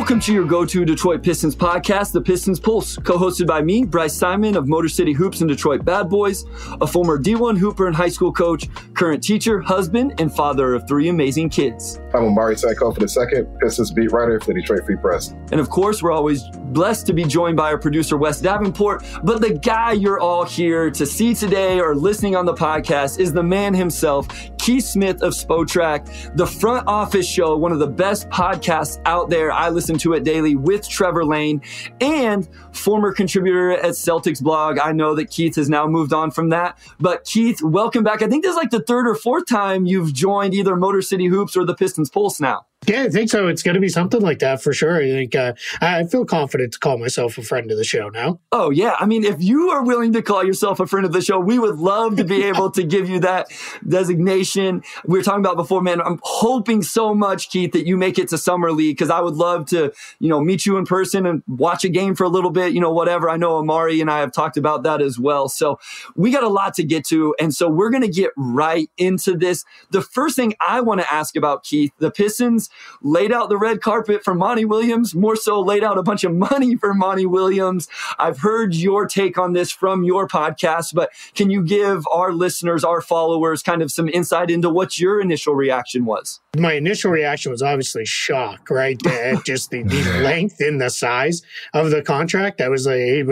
Welcome to your go-to Detroit Pistons podcast, The Pistons Pulse, co-hosted by me, Bryce Simon of Motor City Hoops and Detroit Bad Boys, a former D1 Hooper and high school coach, current teacher, husband, and father of 3 amazing kids. I'm Omari and Keith for the second, Pistons beat writer for the Detroit Free Press. And of course, we're always blessed to be joined by our producer, Wes Davenport, but the guy you're all here to see today or listening on the podcast is the man himself, Keith Smith of Spotrac, the front office show, one of the best podcasts out there. I listen to it daily with Trevor Lane, and former contributor at Celtics blog. I know that Keith has now moved on from that, but Keith, welcome back. I think this is like the 3rd or 4th time you've joined either Motor City Hoops or the Pistons Pulse now. Yeah, I think so. It's going to be something like that for sure. I think I feel confident to call myself a friend of the show now. Oh, yeah. I mean, if you are willing to call yourself a friend of the show, we would love to be able to give you that designation. We were talking about before, man, I'm hoping so much, Keith, that you make it to Summer League, because I would love to, meet you in person and watch a game for a little bit, whatever. I know Omari and I have talked about that as well. So we got a lot to get to. And so we're going to get right into this. The first thing I want to ask about, Keith, the Pistons laid out the red carpet for Monty Williams, more so laid out a bunch of money for Monty Williams. I've heard your take on this from your podcast, but can you give our listeners, our followers, kind of some insight into what your initial reaction was? My initial reaction was obviously shock, right? Just the length and the size of the contract. Because I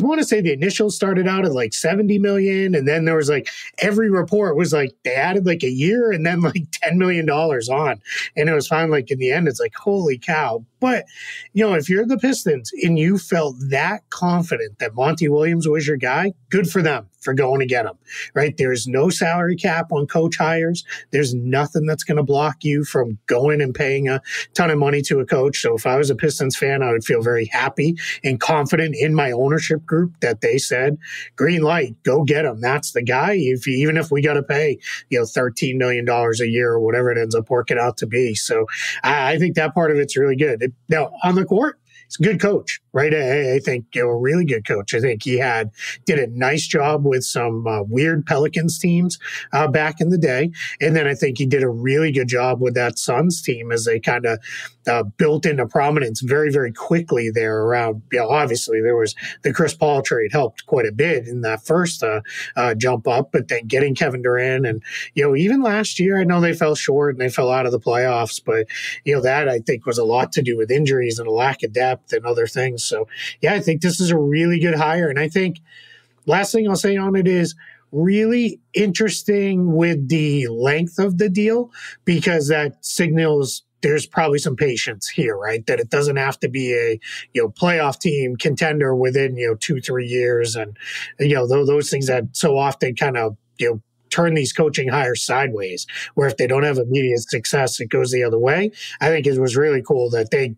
want to say the initial started out at like 70 million. And then there was every report was they added a year and then $10 million on. And it was finally in the end, it's holy cow. But, if you're the Pistons and you felt that confident that Monty Williams was your guy, good for them for going to get him, right? There's no salary cap on coach hires. There's nothing that's going to block you from going and paying a ton of money to a coach. So if I was a Pistons fan, I would feel very happy and confident in my ownership group that they said, green light, go get him. That's the guy. Even if we got to pay, $13 million a year or whatever it ends up working out to be. So I think that part of it's really good. Now, on the court, he's a good coach, right? I think a really good coach. I think he did a nice job with some weird Pelicans teams back in the day. And then I think he did a really good job with that Suns team as they kind of built into prominence very, very quickly there around, obviously there was the Chris Paul trade helped quite a bit in that first jump up, but then getting Kevin Durant and, even last year, I know they fell short and they fell out of the playoffs, but, that I think was a lot to do with injuries and a lack of depth and other things. So, yeah, I think this is a really good hire. And I think last thing I'll say on it is really interesting with the length of the deal, because that signals there's probably some patience here, right? That it doesn't have to be a, playoff team contender within, 2-3 years. And, those things that so often kind of, turn these coaching hires sideways, where if they don't have immediate success, it goes the other way. I think it was really cool that they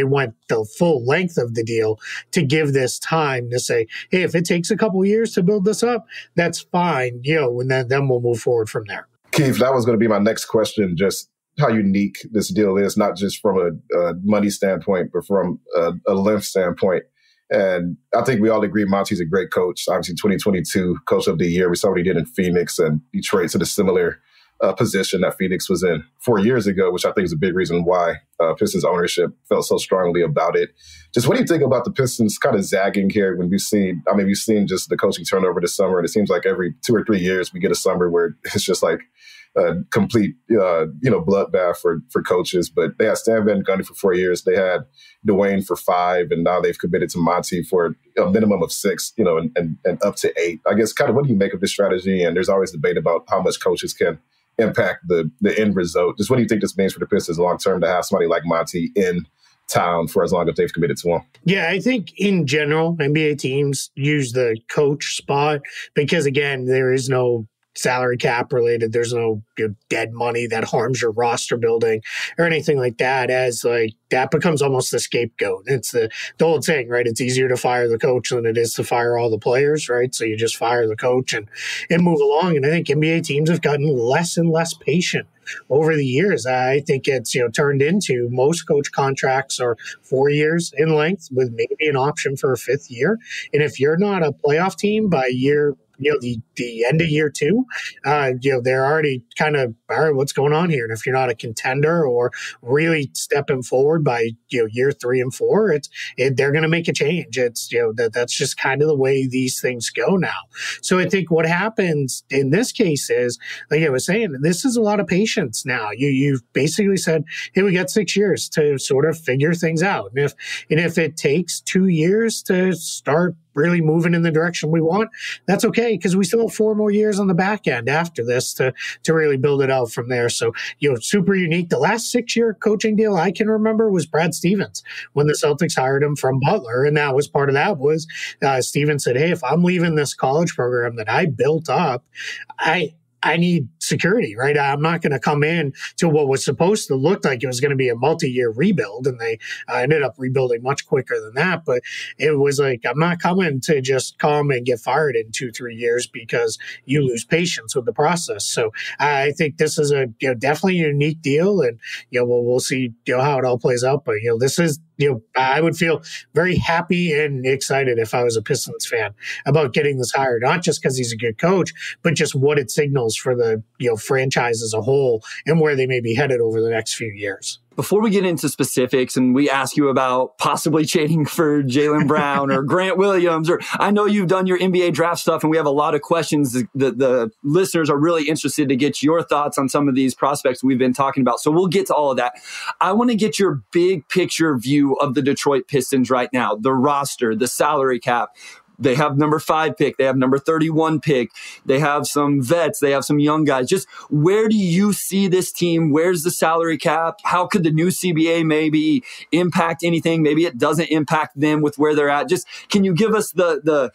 went the full length of the deal to give this time to say, hey, if it takes a couple of years to build this up, that's fine, and then we'll move forward from there. Keith, that was going to be my next question, just how unique this deal is, not just from a money standpoint, but from a length standpoint. And I think we all agree Monty's a great coach. Obviously, 2022 Coach of the Year. We saw what he did in Phoenix and Detroit, to the similar position that Phoenix was in 4 years ago, which I think is a big reason why Pistons ownership felt so strongly about it. Just what do you think about the Pistons kind of zagging here when we've seen just the coaching turnover this summer, and it seems like every 2 or 3 years we get a summer where it's just a complete, bloodbath for coaches. But they had Stan Van Gundy for 4 years. They had Dwayne for 5, and now they've committed to Monty for a minimum of 6, and up to 8. I guess kind of what do you make of this strategy? And there's always debate about how much coaches can impact the end result. Just what do you think this means for the Pistons long term to have somebody like Monty in town for as long as they've committed to him? Yeah, I think in general, NBA teams use the coach spot because, again, there is no salary cap related. There's no dead money that harms your roster building or anything like that, as that becomes almost the scapegoat. It's the old saying, right? It's easier to fire the coach than it is to fire all the players, right? So you just fire the coach and move along. And I think NBA teams have gotten less and less patient over the years. I think it's turned into most coach contracts are 4 years in length with maybe an option for a 5th year. And if you're not a playoff team by year the end of year two, they're already kind of, all right, what's going on here? And if you're not a contender or really stepping forward by year 3 and 4, they're going to make a change. It's that's just kind of the way these things go now. So I think what happens in this case is, like I was saying, this is a lot of patience now. You've basically said, hey, we got 6 years to sort of figure things out, and if it takes 2 years to start really moving in the direction we want, that's okay, because we still have 4 more years on the back end after this to really build it out from there. So, super unique. The last 6-year coaching deal I can remember was Brad Stevens when the Celtics hired him from Butler. And that was part of that was Stevens said, hey, if I'm leaving this college program that I built up, I need security, right? I'm not going to come in to what was supposed to look like it was going to be a multi-year rebuild. And they ended up rebuilding much quicker than that. But it was like, I'm not coming to just come and get fired in 2-3 years because you lose patience with the process. So I think this is a definitely a unique deal. And, we'll see how it all plays out. But, this is, I would feel very happy and excited if I was a Pistons fan about getting this hired, not just because he's a good coach, but just what it signals for the franchise as a whole and where they may be headed over the next few years. Before we get into specifics and we ask you about possibly trading for Jaylen Brown or Grant Williams, or I know you've done your NBA draft stuff and we have a lot of questions. The listeners are really interested to get your thoughts on some of these prospects we've been talking about. So we'll get to all of that. I want to get your big picture view of the Detroit Pistons right now, the roster, the salary cap. They have number 5 pick. They have number 31 pick. They have some vets. They have some young guys. Just where do you see this team? Where's the salary cap? How could the new CBA maybe impact anything? Maybe it doesn't impact them with where they're at. Just can you give us the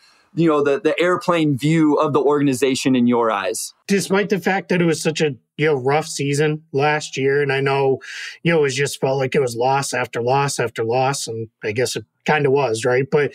airplane view of the organization in your eyes? Despite the fact that it was such a rough season last year, and I know it was just felt like it was loss after loss after loss, and I guess it kind of was, right? But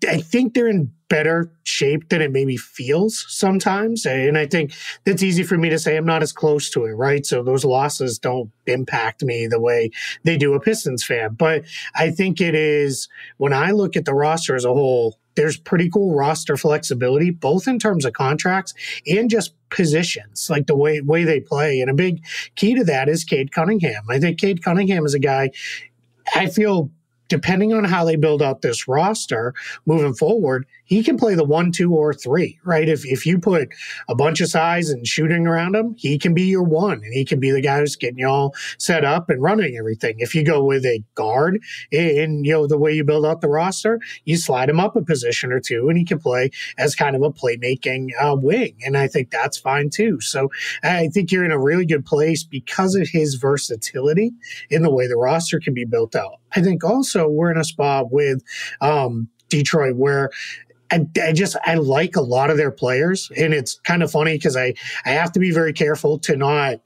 I think they're in better shape than it maybe feels sometimes. And I think that's easy for me to say. I'm not as close to it, right? So those losses don't impact me the way they do a Pistons fan. But I think it is, when I look at the roster as a whole, there's pretty cool roster flexibility, both in terms of contracts and just positions, like the way they play. And a big key to that is Cade Cunningham. I think Cade Cunningham is a guy, I feel, depending on how they build out this roster moving forward, he can play the 1, 2, or 3, right? If you put a bunch of size and shooting around him, he can be your 1, and he can be the guy who's getting you all set up and running everything. If you go with a guard in the way you build out the roster, you slide him up a position or 2, and he can play as kind of a playmaking wing, and I think that's fine too. So I think you're in a really good place because of his versatility in the way the roster can be built out. I think also we're in a spot with Detroit where I like a lot of their players, and it's kind of funny because I have to be very careful to not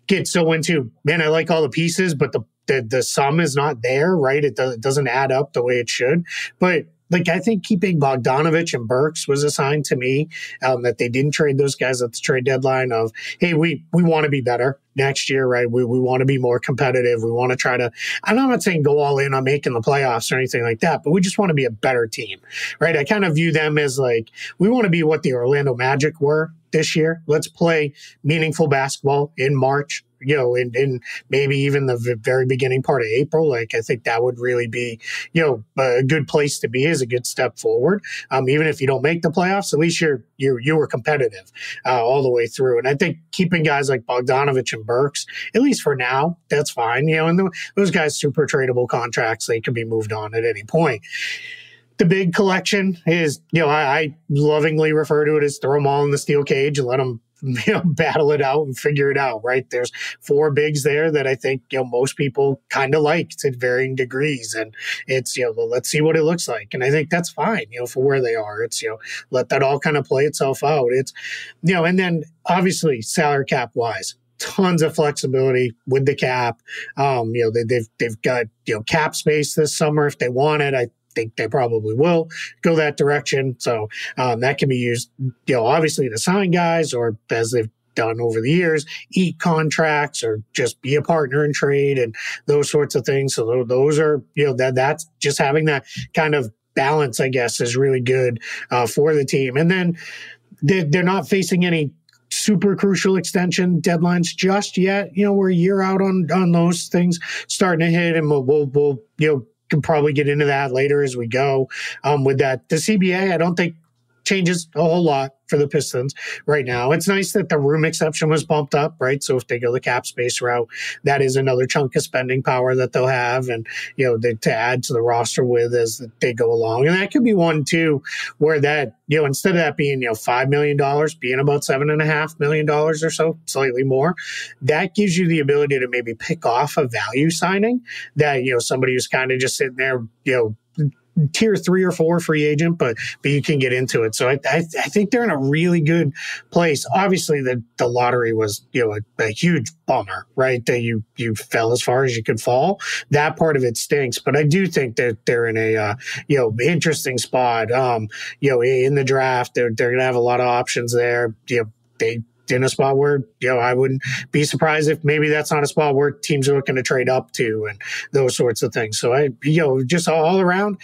get so into, man, I like all the pieces, but the sum is not there, right? It doesn't add up the way it should. But I think keeping Bogdanovich and Burks was a sign to me that they didn't trade those guys at the trade deadline of, hey, we want to be better next year, right? We want to be more competitive. We want to try to, I'm not saying go all in on making the playoffs or anything like that, but we just want to be a better team, right? I kind of view them as we want to be what the Orlando Magic were this year. Let's play meaningful basketball in March, in maybe even the very beginning part of April. I think that would really be, a good place to be, is a good step forward. Even if you don't make the playoffs, at least you were competitive all the way through. And I think keeping guys like Bogdanovich and Burks, at least for now, that's fine. And those guys, super tradable contracts, they can be moved on at any point. The big collection is, I lovingly refer to it as throw them all in the steel cage and let them battle it out and figure it out, right? There's 4 bigs there that I think, most people kind of like to varying degrees. And it's, let's see what it looks like. And I think that's fine, for where they are. It's, let that all kind of play itself out. It's, and then obviously salary cap wise, tons of flexibility with the cap. They've got, cap space this summer if they want it. I think they probably will go that direction. So that can be used, obviously to sign guys, or as they've done over the years, eat contracts or just be a partner in trade and those sorts of things. So those are, that's just having that kind of balance, I guess, is really good for the team. And then they're not facing any super crucial extension deadlines just yet. We're a year out on those things starting to hit, and we'll can probably get into that later as we go. With that, the CBA, I don't think changes a whole lot for the Pistons right now. It's nice that the room exception was bumped up, right? So if they go the cap space route, that is another chunk of spending power that they'll have, and to add to the roster with as they go along. And that could be one too, where that instead of that being $5 million, being about $7.5 million or so, slightly more, that gives you the ability to maybe pick off a value signing that somebody who's kind of just sitting there, tier 3 or 4 free agent, but you can get into it. So I think they're in a really good place. Obviously, the lottery was a huge bummer, right? That you fell as far as you could fall. That part of it stinks, but I do think that they're in a interesting spot. In the draft, they're going to have a lot of options there. They in a spot where, I wouldn't be surprised if maybe that's not a spot where teams are looking to trade up to and those sorts of things. So just all around,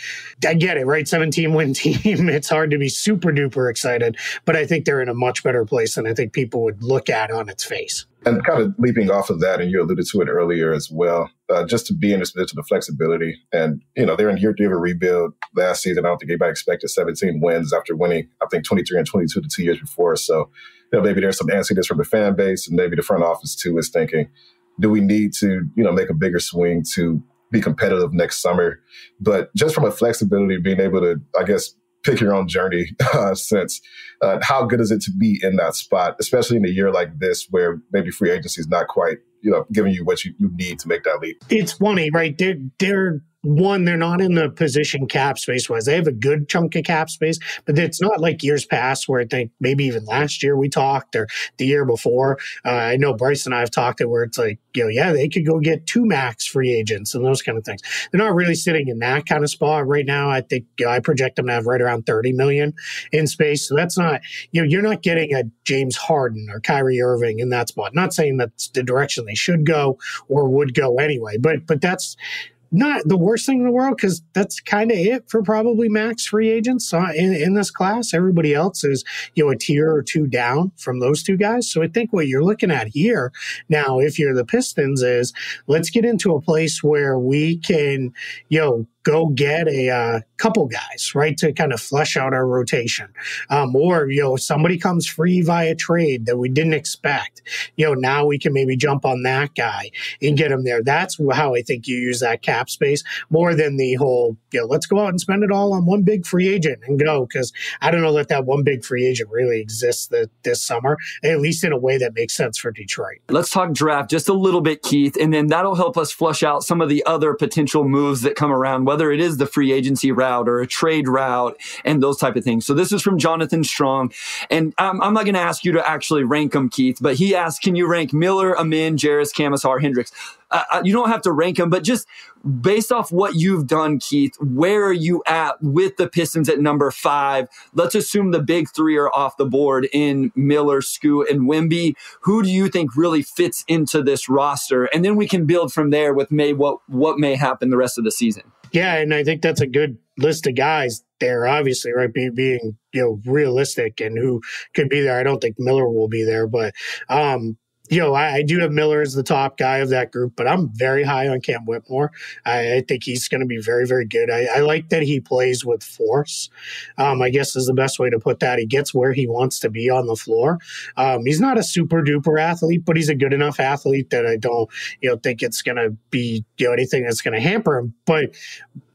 I get it, right? 17-win team. It's hard to be super duper excited, but I think they're in a much better place than I think people would look at on its face. And kind of leaping off of that, and you alluded to it earlier as well, just to be in this position of flexibility. And, they're in year 3 of a rebuild. Last season, I don't think anybody expected 17 wins after winning, I think, 23 and 22 the 2 years before. So, maybe there's some antsiness from the fan base, and maybe the front office, too, is thinking, do we need to, make a bigger swing to be competitive next summer? But just from a flexibility, being able to, I guess, pick your own journey sense. How good is it to be in that spot, especially in a year like this where maybe free agency is not quite, giving you what you need to make that leap? It's funny, right? They're not in the position cap space wise. They have a good chunk of cap space, but it's not like years past where I think maybe even last year we talked or the year before. I know Bryce and I have talked it where it's like, they could go get 2 max free agents and those kind of things. They're not really sitting in that kind of spot right now. I think I project them to have right around 30 million in space. So that's not, you're not getting a James Harden or Kyrie Irving in that spot. Not saying that's the direction they should go or would go anyway, but that's not the worst thing in the world, because that's kind of it for probably max free agents in this class. Everybody else is, a tier or 2 down from those 2 guys. So I think what you're looking at here now, if you're the Pistons, is let's get into a place where we can, go get a couple guys, right, to kind of flesh out our rotation. Or, somebody comes free via trade that we didn't expect. Now we can maybe jump on that guy and get him there. That's how I think you use that cap space more than the whole, let's go out and spend it all on one big free agent and go. Because I don't know that one big free agent really exists this summer, at least in a way that makes sense for Detroit. Let's talk draft just a little bit, Keith, and then that'll help us flush out some of the other potential moves that come around, whether it is the free agency route or a trade route and those type of things. So this is from Jonathan Strong. And I'm not going to ask you to actually rank them, Keith, but he asked, can you rank Miller, Amin, Jarris, Camisar, Hendricks? You don't have to rank them, but just based off what you've done, Keith, where are you at with the Pistons at number 5? Let's assume the big 3 are off the board in Miller, Scoot, and Wemby. Who do you think really fits into this roster? And then we can build from there with what may happen the rest of the season. Yeah, and I think that's a good list of guys there, obviously, right? Being realistic and who could be there. I don't think Miller will be there, but I do have Miller as the top guy of that group, but I'm very high on Cam Whitmore. I think he's going to be very, very good. I like that he plays with force, I guess is the best way to put that. He gets where he wants to be on the floor. He's not a super duper athlete, but he's a good enough athlete that I don't, think it's going to be, anything that's going to hamper him. But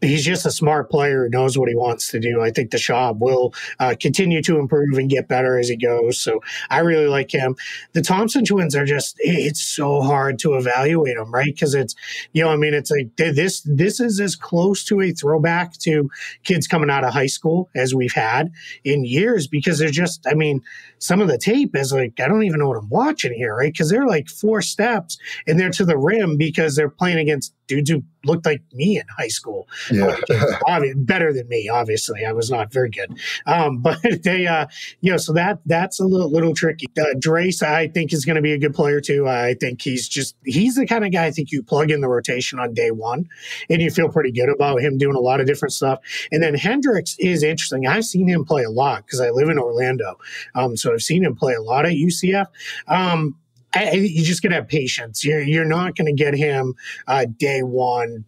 he's just a smart player who knows what he wants to do. I think the shot will continue to improve and get better as he goes. So I really like him. The Thompson twins are it's so hard to evaluate them, right? Because it's, it's like this is as close to a throwback to kids coming out of high school as we've had in years, because they're just, some of the tape is like, I don't even know what I'm watching here, right? Because they're like 4 steps and they're to the rim because they're playing against dudes who looked like me in high school. Yeah. Better than me, obviously. I was not very good. But they, so that's a little tricky. Drace, I think, is going to be a good player too. I think he's the kind of guy I think you plug in the rotation on day one and you feel pretty good about him doing a lot of different stuff. And then Hendricks is interesting. I've seen him play a lot because I live in Orlando. So I've seen him play a lot at UCF. You just got to have patience. You're not going to get him day one,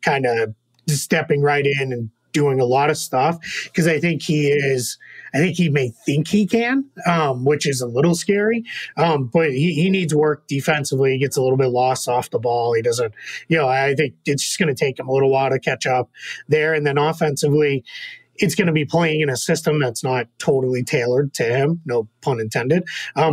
kind of stepping right in and doing a lot of stuff because I think he may think he can, which is a little scary. But he needs work defensively. He gets a little bit lost off the ball. He doesn't, I think it's just going to take him a little while to catch up there. And then offensively, it's going to be playing in a system that's not totally tailored to him, no pun intended,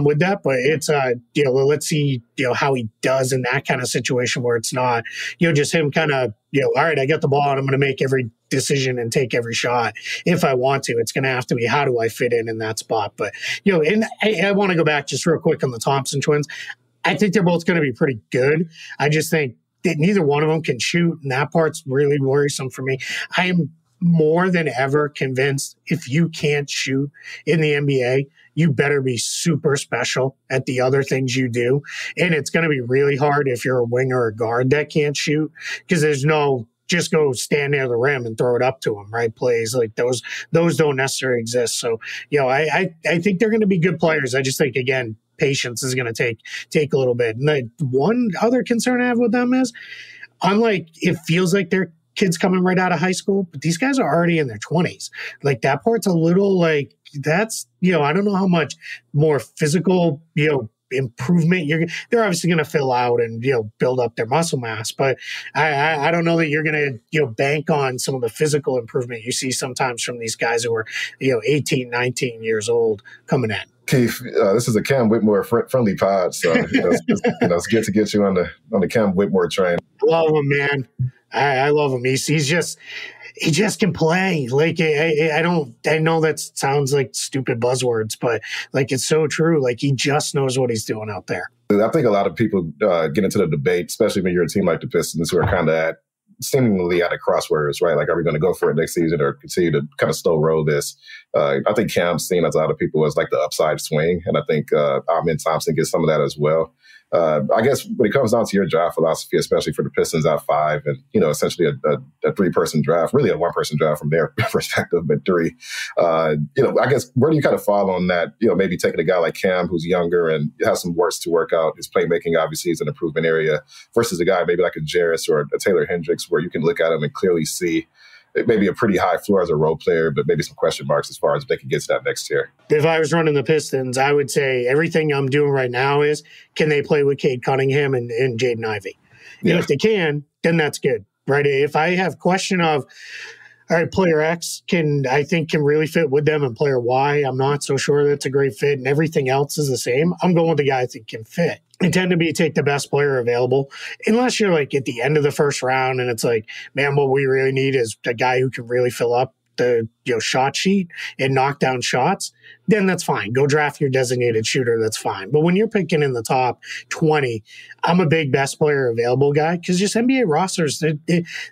with that. But it's, let's see, how he does in that kind of situation where it's not, just him kind of, all right, I got the ball and I'm going to make every decision and take every shot if I want to. It's going to have to be, how do I fit in that spot? But, and I want to go back just real quick on the Thompson twins. I think they're both going to be pretty good. I just think that neither one of them can shoot, and that part's really worrisome for me. I am more than ever convinced if you can't shoot in the NBA, you better be super special at the other things you do. And it's going to be really hard if you're a winger or a guard that can't shoot because there's no just go stand near the rim and throw it up to them, right? Plays like those don't necessarily exist. So, I think they're going to be good players. I just think, again, patience is going to take a little bit. And the one other concern I have with them is, unlike it feels like they're kids coming right out of high school, but these guys are already in their 20s. Like that part's a little like that's, I don't know how much more physical, improvement they're obviously going to fill out and, build up their muscle mass, but I don't know that you're going to, bank on some of the physical improvement you see sometimes from these guys who are, 18, 19 years old coming in. Keith, this is a Cam Whitmore friendly pod, so it's good to get you on the Cam Whitmore train. Love him, man. I love him. He just can play. Like I know that sounds like stupid buzzwords, but like it's so true. Like he just knows what he's doing out there. I think a lot of people get into the debate, especially when you're a team like the Pistons, who are kind of seemingly at a crossroads, right? Like, are we going to go for it next season or continue to kind of slow roll this? I think Cam's seen as a lot of people as like the upside swing, and I think Omari and Thompson gets some of that as well. I guess when it comes down to your draft philosophy, especially for the Pistons at 5 and, essentially a 3-person draft, really a 1-person draft from their perspective, but 3, I guess where do you kind of fall on that? Maybe taking a guy like Cam who's younger and has some works to work out. His playmaking obviously is an improvement area versus a guy maybe like a Jarris or a Taylor Hendricks where you can look at him and clearly see maybe a pretty high floor as a role player, but maybe some question marks as far as if they can get to that next year. If I was running the Pistons, I would say everything I'm doing right now is, can they play with Cade Cunningham and Jaden Ivey? Yeah. And if they can, then that's good, right? If I have question of, all right, player X can really fit with them, and player Y, I'm not so sure that's a great fit, and everything else is the same, I'm going with the guy I think can fit. I tend to be take the best player available, unless you're like at the end of the first round and it's like, man, what we really need is a guy who can really fill up the shot sheet and knock down shots. Then that's fine. Go draft your designated shooter. That's fine. But when you're picking in the top 20, I'm a big best player available guy because just NBA rosters,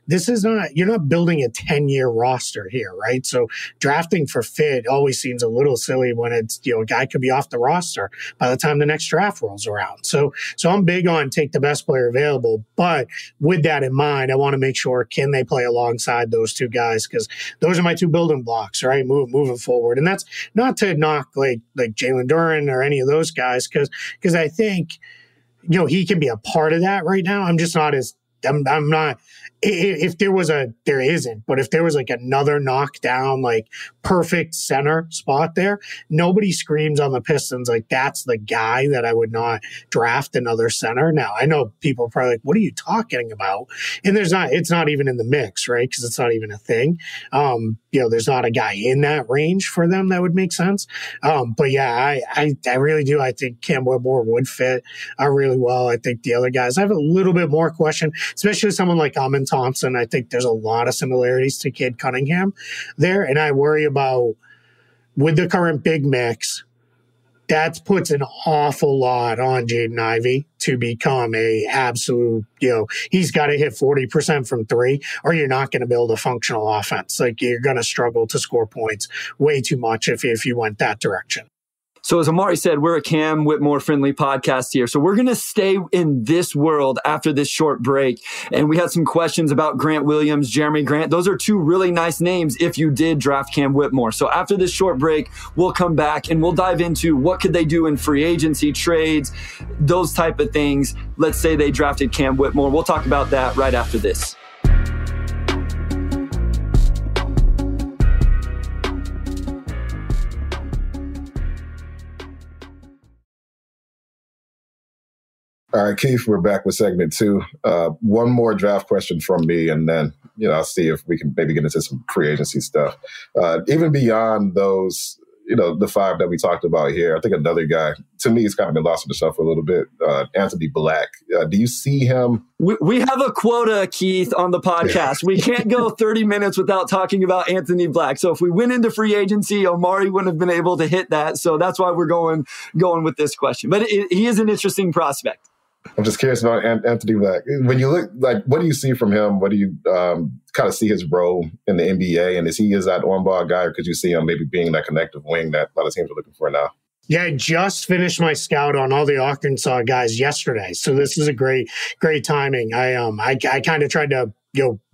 this is not, you're not building a 10-year roster here, right? So drafting for fit always seems a little silly when it's, a guy could be off the roster by the time the next draft rolls around. So I'm big on take the best player available. But with that in mind, I want to make sure, can they play alongside those two guys? Because those are my two building blocks, right? Moving forward. And that's not to knock like Jalen Duren or any of those guys, because I think, he can be a part of that right now. I'm just not I'm not, if there was there isn't, but if there was like another knockdown, like perfect center spot there, nobody screams on the Pistons like that's the guy that I would not draft another center. Now, I know people are probably like, what are you talking about? And it's not even in the mix, right? Because it's not even a thing. There's not a guy in that range for them that would make sense. But yeah, I really do. I think Cam Whitmore would fit really well. I think the other guys, I have a little bit more question, especially someone like Omari and Thompson. I think there's a lot of similarities to Cade Cunningham there. And I worry about, with the current big mix, that puts an awful lot on Jaden Ivey to become a absolute, he's got to hit 40% from three, or you're not going to build a functional offense. Like, you're going to struggle to score points way too much if you went that direction. So as Omari said, we're a Cam Whitmore-friendly podcast here. So we're going to stay in this world after this short break. And we had some questions about Grant Williams, Jeremy Grant. Those are two really nice names if you did draft Cam Whitmore. So after this short break, we'll come back and we'll dive into what could they do in free agency, trades, those type of things. Let's say they drafted Cam Whitmore. We'll talk about that right after this. All right, Keith, we're back with segment 2. One more draft question from me, and then, I'll see if we can maybe get into some free agency stuff. Even beyond those, the 5 that we talked about here, I think another guy, to me, has kind of been lost in the shuffle a little bit, Anthony Black. Do you see him? We have a quota, Keith, on the podcast. We can't go 30 minutes without talking about Anthony Black. So if we went into free agency, Omari wouldn't have been able to hit that. So that's why we're going with this question. But he is an interesting prospect. I'm just curious about Anthony Black. When you look, what do you see from him? What do you kind of see his role in the NBA? And is that on-ball guy, or could you see him maybe being that connective wing that a lot of teams are looking for now? Yeah, I just finished my scout on all the Arkansas guys yesterday. So this is a great timing. I kind of tried to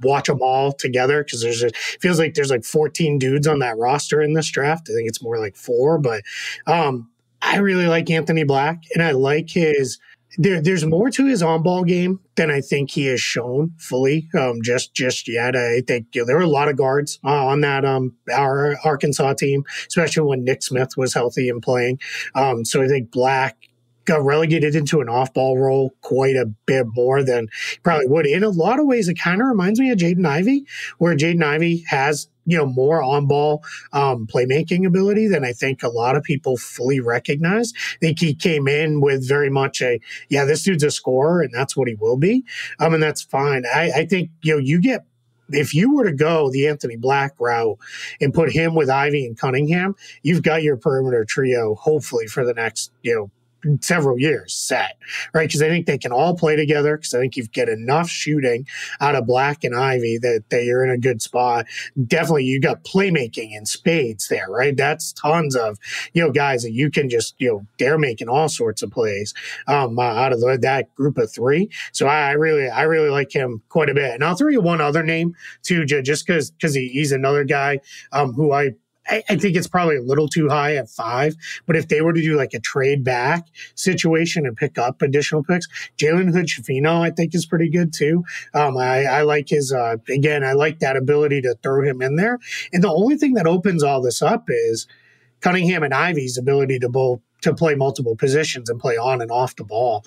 watch them all together, because feels like there's 14 dudes on that roster in this draft. I think it's more like 4, but I really like Anthony Black, and I like his. There's more to his on-ball game than I think he has shown fully just yet. I think there were a lot of guards on that our Arkansas team, especially when Nick Smith was healthy and playing. So I think Black got relegated into an off-ball role quite a bit more than he probably would. In a lot of ways, it kind of reminds me of Jaden Ivey, where Jaden Ivey has more on-ball playmaking ability than I think a lot of people fully recognize. I think he came in with very much this dude's a scorer, and that's what he will be. And that's fine. I think, if you were to go the Anthony Black route and put him with Ivey and Cunningham, you've got your perimeter trio, hopefully, for the next, several years set, right? Because I think they can all play together, because I think you've get enough shooting out of Black and Ivey that you're in a good spot. Definitely, you got playmaking in spades there, right? That's tons of, guys that you can just, they're making all sorts of plays out of that group of 3. So I really like him quite a bit. And I'll throw you one other name too, just because he's another guy who I think it's probably a little too high at 5, but if they were to do a trade back situation and pick up additional picks, Jalen Hood-Schifino, I think, is pretty good too. I like his, again, I like that ability to throw him in there. And the only thing that opens all this up is Cunningham and Ivey's ability to play multiple positions and play on and off the ball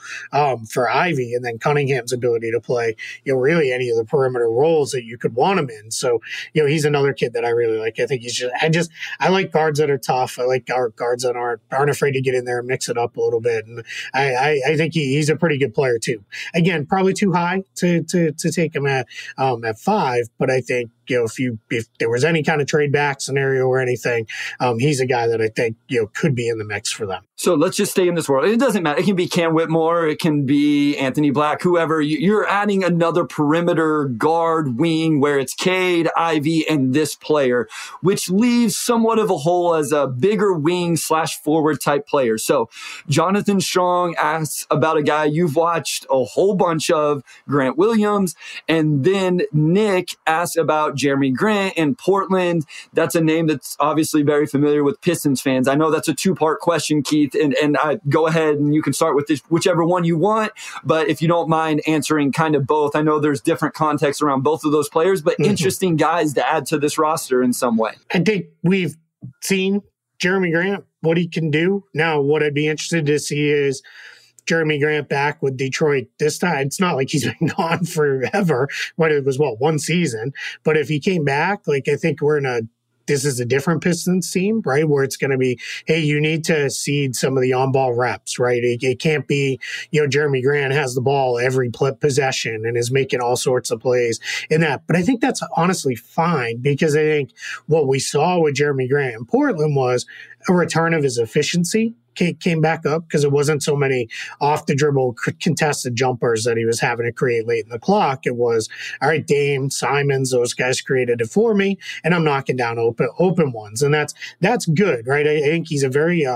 for Ivey, and then Cunningham's ability to play, really any of the perimeter roles that you could want him in. So, he's another kid that I really like. I think I like guards that are tough. I like guards that aren't afraid to get in there and mix it up a little bit. And I think he's a pretty good player too. Again, probably too high to take him at 5, but I think, if there was any kind of trade back scenario or anything, he's a guy that I think, could be in the mix for them. So let's just stay in this world. It doesn't matter. It can be Cam Whitmore. It can be Anthony Black, whoever. You're adding another perimeter guard wing where it's Cade, Ivey, and this player, which leaves somewhat of a hole as a bigger wing / forward type player. So Jonathan Strong asks about a guy you've watched a whole bunch of, Grant Williams. And then Nick asks about Jeremy Grant in Portland. That's a name that's obviously very familiar with Pistons fans. I know that's a 2-part question, Keith, and I go ahead and you can start with this, whichever one you want, but if you don't mind answering kind of both. I know there's different context around both of those players, but interesting guys to add to this roster in some way. I think we've seen Jeremy Grant, what he can do. Now, what I'd be interested to see is Jeremy Grant back with Detroit this time. It's not like he's been gone forever, but it was, 1 season. But if he came back, I think this is a different Pistons team, right? Where it's going to be, hey, you need to seed some of the on-ball reps, right? It can't be, Jeremy Grant has the ball every possession and is making all sorts of plays in that. But I think that's honestly fine, because I think what we saw with Jeremy Grant in Portland was a return of his efficiency, came back up because it wasn't so many off the dribble contested jumpers that he was having to create late in the clock. It was, all right, Dame, Simons, those guys created it for me, and I'm knocking down open ones. And that's good, right? I think he's a very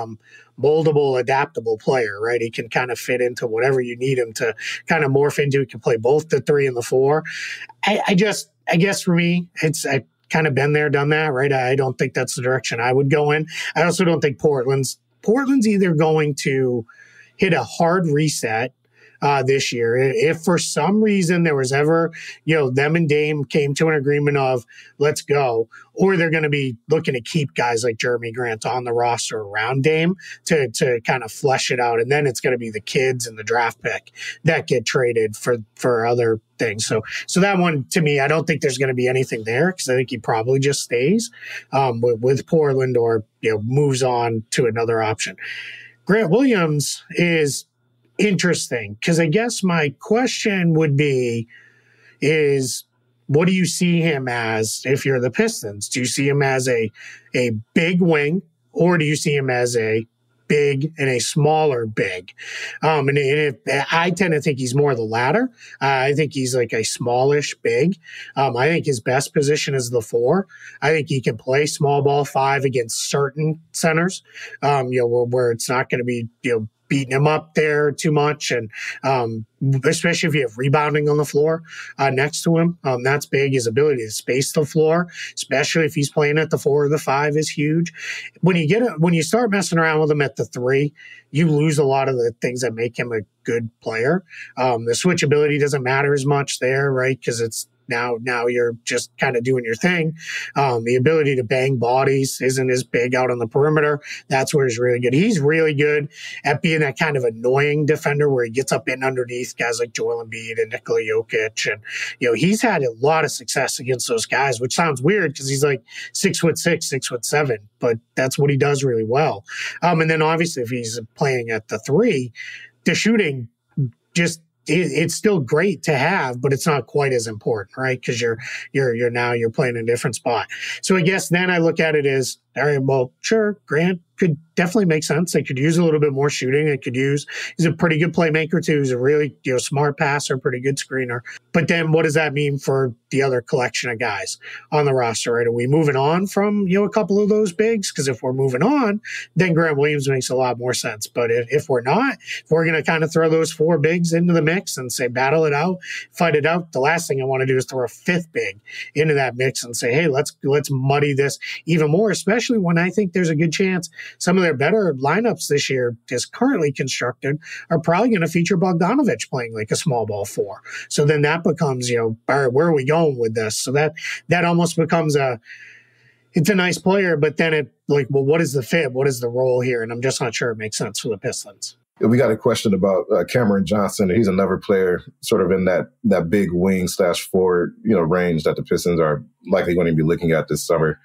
moldable, adaptable player, right? He can kind of fit into whatever you need him to kind of morph into. He can play both the 3 and the 4. I guess for me, I've kind of been there, done that, right? I don't think that's the direction I would go in. I also don't think Portland's either going to hit a hard reset this year. If for some reason there was ever, them and Dame came to an agreement of let's go, or they're going to be looking to keep guys like Jeremy Grant on the roster around Dame to kind of flesh it out. And then it's going to be the kids and the draft pick that get traded for other things. So that one, to me, I don't think there's going to be anything there because I think he probably just stays with Portland or moves on to another option. Grant Williams is interesting because I guess my question would be is what do you see him as if you're the Pistons? Do you see him as a big wing or do you see him as a big and a smaller big? I tend to think he's more the latter. I think he's like a smallish big. I think his best position is the 4. I think he can play small ball 5 against certain centers, where it's not going to be, beating him up there too much. And especially if you have rebounding on the floor next to him, that's big. His ability to space the floor, especially if he's playing at the 4 or the 5 is huge. When you start messing around with him at the 3, you lose a lot of the things that make him a good player. The switchability doesn't matter as much there, right? Because it's now you're just kind of doing your thing. The ability to bang bodies isn't as big out on the perimeter. That's where he's really good. He's really good at being that kind of annoying defender where he gets up in underneath guys like Joel Embiid and Nikola Jokic. And, he's had a lot of success against those guys, which sounds weird because he's like 6'6", 6'7", but that's what he does really well. And then obviously if he's playing at the 3, the shooting just, it's still great to have, but it's not quite as important, right? Because you're playing a different spot. So I guess then I look at it as, all right, well, sure, Grant could definitely make sense. They could use a little bit more shooting. He's a pretty good playmaker too. He's a really smart passer, pretty good screener. But then what does that mean for the other collection of guys on the roster, right? Are we moving on from, a couple of those bigs? Because if we're moving on, then Grant Williams makes a lot more sense. But if we're not, if we're going to kind of throw those 4 bigs into the mix and say, battle it out, fight it out, the last thing I want to do is throw a 5th big into that mix and say, hey, let's muddy this even more, especially when I think there's a good chance some of their better lineups this year, as currently constructed, are probably going to feature Bogdanovich playing like a small ball 4. So then that becomes, all right, where are we going with this? So that almost becomes it's a nice player, but then what is the fit? What is the role here? And I'm just not sure it makes sense for the Pistons. We got a question about Cameron Johnson. He's another player sort of in that big wing /forward, range that the Pistons are likely going to be looking at this summer.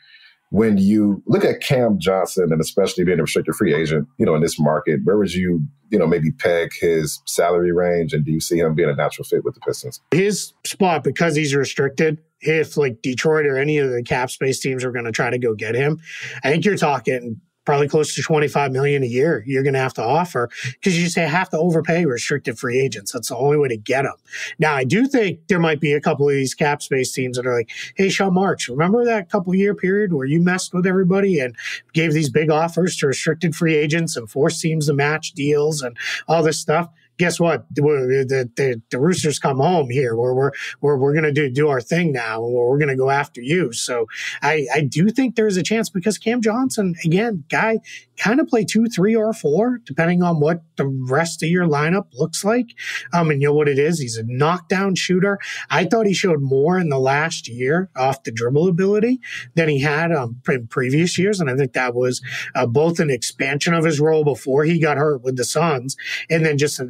When you look at Cam Johnson, and especially being a restricted free agent, in this market, where would you, maybe peg his salary range? And do you see him being a natural fit with the Pistons? His spot, because he's restricted, if like Detroit or any of the cap space teams are going to try to go get him, I think you're talking probably close to $25 million a year you're going to have to offer because you just have to overpay restricted free agents. That's the only way to get them. Now, I do think there might be a couple of these cap space teams that are like, hey, Sean Marks, remember that couple year period where you messed with everybody and gave these big offers to restricted free agents and forced teams to match deals and all this stuff? Guess what? The Roosters come home here. We're going to do our thing now. We're going to go after you. So I do think there's a chance because Cam Johnson, again, guy kind of play 2, 3, or 4, depending on what the rest of your lineup looks like. And what it is, he's a knockdown shooter. I thought he showed more in the last year off the dribble ability than he had in previous years. And I think that was both an expansion of his role before he got hurt with the Suns and then just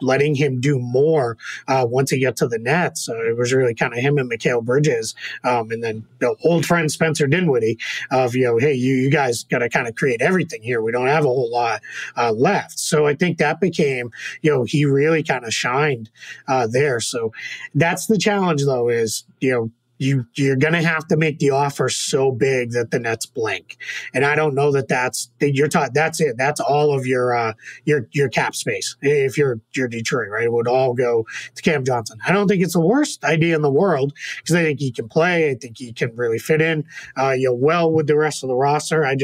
letting him do more once he got to the Nets. So it was really kind of him and Mikal Bridges, and then old friend Spencer Dinwiddie of hey, you guys got to kind of create everything here. We don't have a whole lot left. So I think that became he really kind of shined there. So that's the challenge though is you're going to have to make the offer so big that the Nets blink. And I don't know that's it. That's all of your cap space. If you're Detroit, right? It would all go to Cam Johnson. I don't think it's the worst idea in the world because I think he can play. I think he can really fit in, well with the rest of the roster. I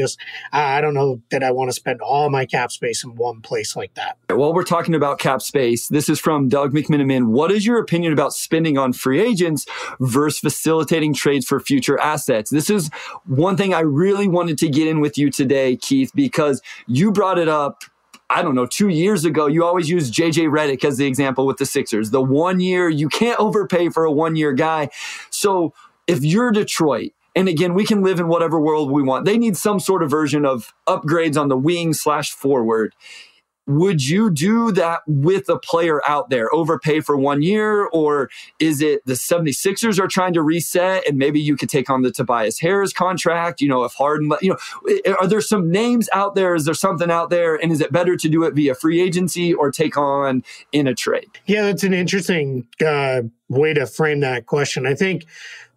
don't know that I want to spend all my cap space in one place like that. While we're talking about cap space, this is from Doug McMiniman. What is your opinion about spending on free agents versus facilitating trades for future assets? This is one thing I really wanted to get in with you today, Keith, because you brought it up, 2 years ago. You always use JJ Redick as the example with the Sixers. The 1 year, you can't overpay for a 1 year guy. So if you're Detroit, and again, we can live in whatever world we want, they need some sort of version of upgrades on the wing/forward. Would you do that with a player out there, overpay for 1 year? Or is it the 76ers are trying to reset and maybe you could take on the Tobias Harris contract? If Harden, are there some names out there? Is there something out there? And is it better to do it via free agency or take on in a trade? Yeah, that's an interesting way to frame that question. I think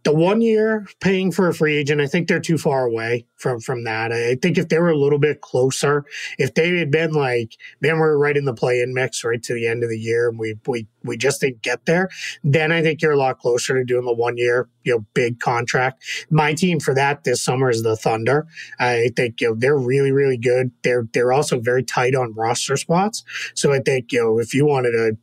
the 1 year paying for a free agent, I think they're too far away from that. I think if they were a little bit closer, if they had been we're right in the play-in mix right to the end of the year and we just didn't get there, then I think you're a lot closer to doing the 1 year, big contract. My team for that this summer is the Thunder. I think, they're really, really good. They're also very tight on roster spots. So I think, if you wanted to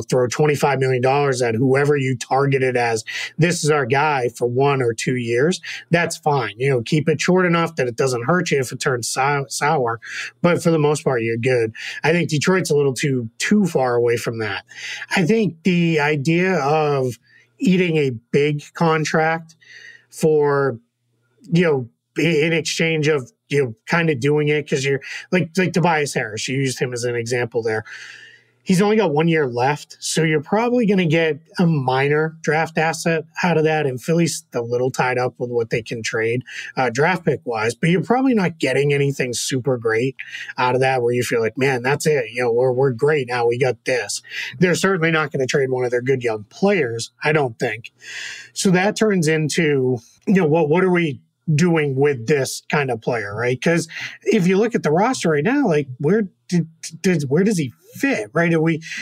throw $25 million at whoever you targeted as this is our guy for 1 or 2 years, that's fine. Keep it short enough that it doesn't hurt you if it turns sour. But for the most part, you're good. I think Detroit's a little too far away from that. I think the idea of eating a big contract for, in exchange of, kind of doing it because you're like Tobias Harris, you used him as an example there. He's only got 1 year left, so you're probably going to get a minor draft asset out of that. And Philly's a little tied up with what they can trade draft pick wise, but you're probably not getting anything super great out of that where you feel like, man, that's it. We're great now. We got this. They're certainly not going to trade one of their good young players, I don't think. So that turns into, what are we doing with this kind of player, right? Because if you look at the roster right now, where does he fit, right?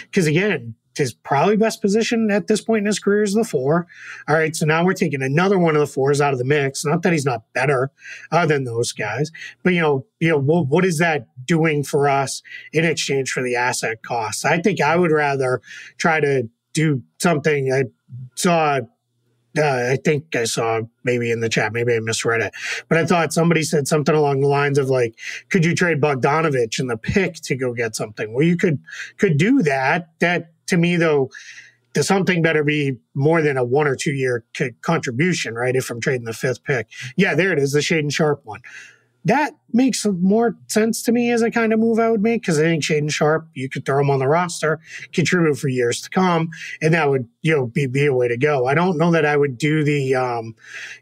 Because again, his probably best position at this point in his career is the 4. All right, so now we're taking another one of the 4s out of the mix. Not that he's not better than those guys, but what is that doing for us in exchange for the asset costs? I think I would rather try to do something. I think I saw maybe in the chat, maybe I misread it, but I thought somebody said something along the lines of could you trade Bogdanovich and the pick to go get something? Well, you could do that. That to me though, the something better be more than a 1 or 2 year contribution, right? If I'm trading the 5th pick. Yeah, there it is, the Shaedon Sharpe one. That makes more sense to me as a kind of move I would make because I think Shaedon Sharpe, you could throw him on the roster, contribute for years to come, and that would be a way to go. I don't know that I would do the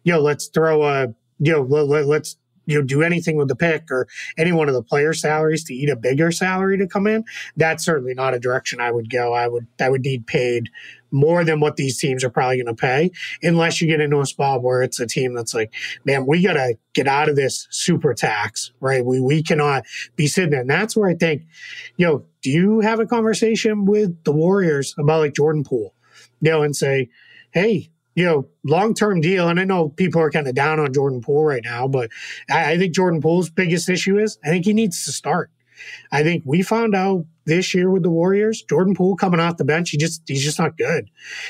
let's throw a let's do anything with the pick or any one of the player salaries to eat a bigger salary to come in. That's certainly not a direction I would go. I would need paid more than what these teams are probably going to pay, unless you get into a spot where it's a team that's like, man, we got to get out of this super tax, right? We cannot be sitting there. And that's where I think, do you have a conversation with the Warriors about Jordan Poole, and say, hey, long-term deal. And I know people are kind of down on Jordan Poole right now, but I think Jordan Poole's biggest issue is I think he needs to start. I think we found out this year with the Warriors, Jordan Poole coming off the bench, he's just not good.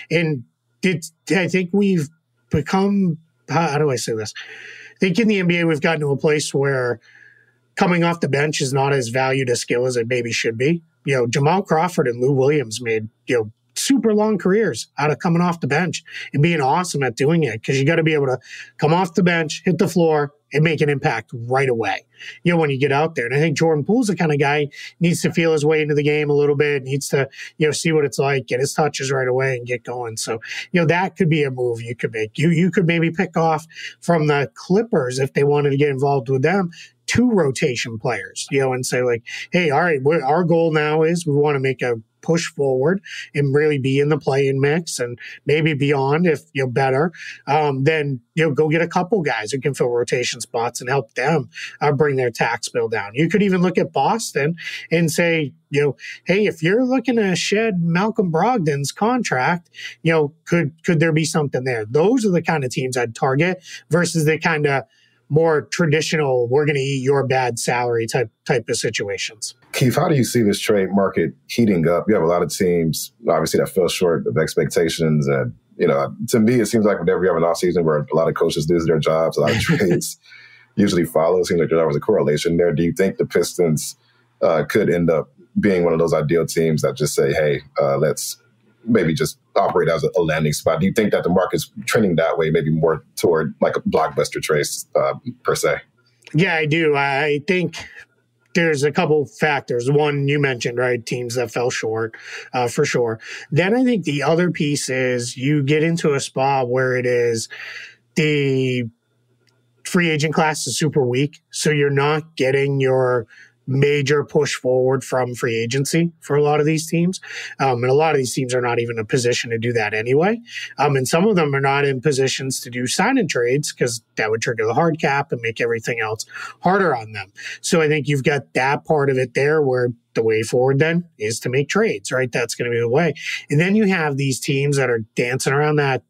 And I think we've become, how do I say this? I think in the NBA, we've gotten to a place where coming off the bench is not as valued a skill as it maybe should be. Jamal Crawford and Lou Williams made, super long careers out of coming off the bench and being awesome at doing it because you got to be able to come off the bench, hit the floor, and make an impact right away, when you get out there. And I think Jordan Poole's the kind of guy needs to feel his way into the game a little bit, needs to, see what it's like, get his touches right away and get going. So, that could be a move you could make. You could maybe pick off from the Clippers if they wanted to get involved with them, 2 rotation players, and say like, hey, all right, our goal now is we want to make a push forward and really be in the play-in mix and maybe beyond if you're better, then go get a couple guys who can fill rotation spots and help them bring their tax bill down. You could even look at Boston and say, hey, if you're looking to shed Malcolm Brogdon's contract, could there be something there? Those are the kind of teams I'd target versus the kind of more traditional, we're going to eat your bad salary type of situations. Keith, how do you see this trade market heating up? You have a lot of teams, obviously, that fell short of expectations. And, to me, it seems like whenever you have an offseason where a lot of coaches lose their jobs, a lot of trades usually follow. It seems like there was a correlation there. Do you think the Pistons could end up being one of those ideal teams that just say, hey, let's maybe just operate as a landing spot? Do you think that the market's trending that way, maybe more toward like a blockbuster trades per se? Yeah, I do. I think there's a couple factors. One, you mentioned, right? Teams that fell short, for sure. Then I think the other piece is you get into a spot where it is the free agent class is super weak. So you're not getting your major push forward from free agency for a lot of these teams. And a lot of these teams are not even in a position to do that anyway. And some of them are not in positions to do sign-in trades because that would trigger the hard cap and make everything else harder on them. So I think you've got that part of it there where the way forward then is to make trades, right? That's going to be the way. And then you have these teams that are dancing around that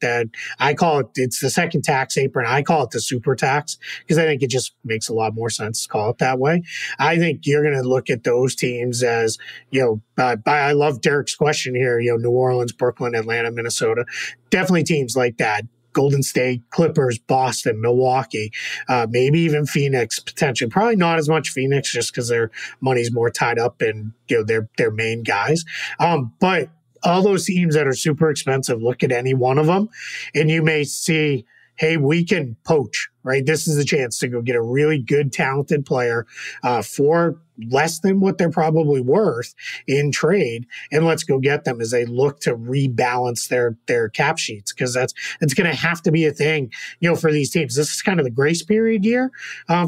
I call it's the second tax apron. I call it the super tax because I think it just makes a lot more sense to call it that way. I think you're going to look at those teams as, I love Derek's question here, New Orleans, Brooklyn, Atlanta, Minnesota, definitely teams like that. Golden State, Clippers, Boston, Milwaukee, maybe even Phoenix potentially. Probably not as much Phoenix just because their money's more tied up in their main guys. But all those teams that are super expensive, look at any one of them, and you may see, hey, we can poach, right? This is a chance to go get a really good, talented player for less than what they're probably worth in trade, and let's go get them as they look to rebalance their cap sheets, because it's going to have to be a thing, for these teams. This is kind of the grace period year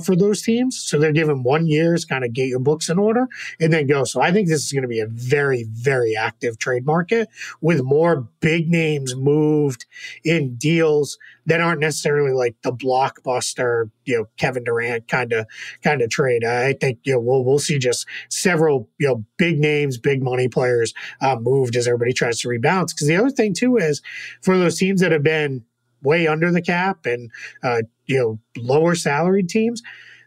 for those teams, so they're given 1 year to kind of get your books in order and then go. So I think this is going to be a very, very active trade market with more big names moved in deals that aren't necessarily like the blockbuster, Kevin Durant kind of trade. I think we'll see just several big names, big money players moved as everybody tries to rebalance. Because the other thing too is for those teams that have been way under the cap and lower salaried teams,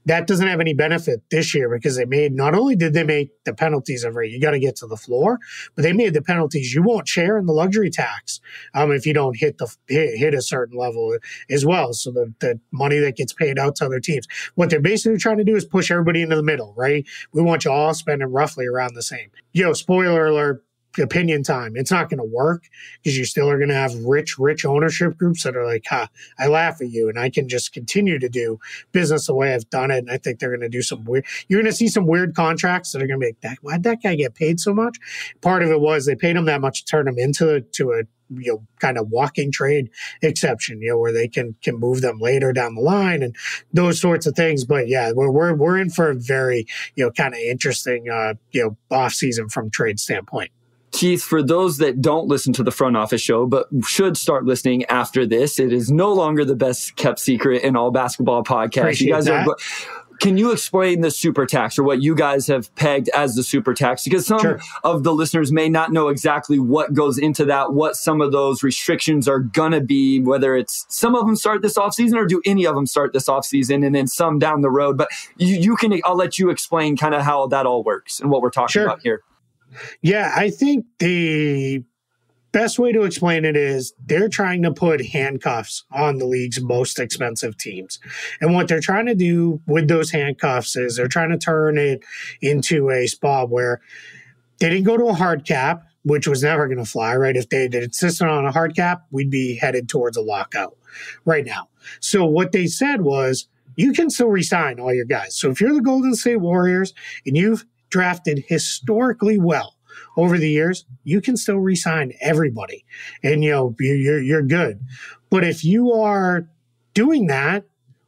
that doesn't have any benefit this year because not only did they make the penalties of you got to get to the floor, but they made the penalties you won't share in the luxury tax if you don't hit a certain level as well. So the money that gets paid out to other teams, what they're basically trying to do is push everybody into the middle, right? We want you all spending roughly around the same. Spoiler alert. Opinion time. It's not going to work because you still are going to have rich ownership groups that are like, I laugh at you and I can just continue to do business the way I've done it. And I think they're going to do some weird, you're going to see some weird contracts that are going to be like, why'd that guy get paid so much? Part of it was they paid him that much to turn him into a kind of walking trade exception, where they can move them later down the line and those sorts of things. But yeah, we're in for a very, kind of interesting, off season from trade standpoint. Keith, for those that don't listen to the front office show, but should start listening after this, it is no longer the best kept secret in all basketball podcasts. Appreciate you guys that. Can you explain the super tax or what you guys have pegged as the super tax? Because some of the listeners may not know exactly what goes into that, what some of those restrictions are going to be, whether it's some of them start this offseason or do any of them start this offseason and then some down the road. But I'll let you explain kind of how that all works and what we're talking about here. Yeah, I think the best way to explain it is they're trying to put handcuffs on the league's most expensive teams. And what they're trying to do with those handcuffs is they're trying to turn it into a spot where they didn't go to a hard cap, which was never going to fly, right? If they had insisted on a hard cap, we'd be headed towards a lockout right now. So what they said was, you can still re-sign all your guys. So if you're the Golden State Warriors and you've drafted historically well over the years, you can still re-sign everybody, and you're good. But if you are doing that,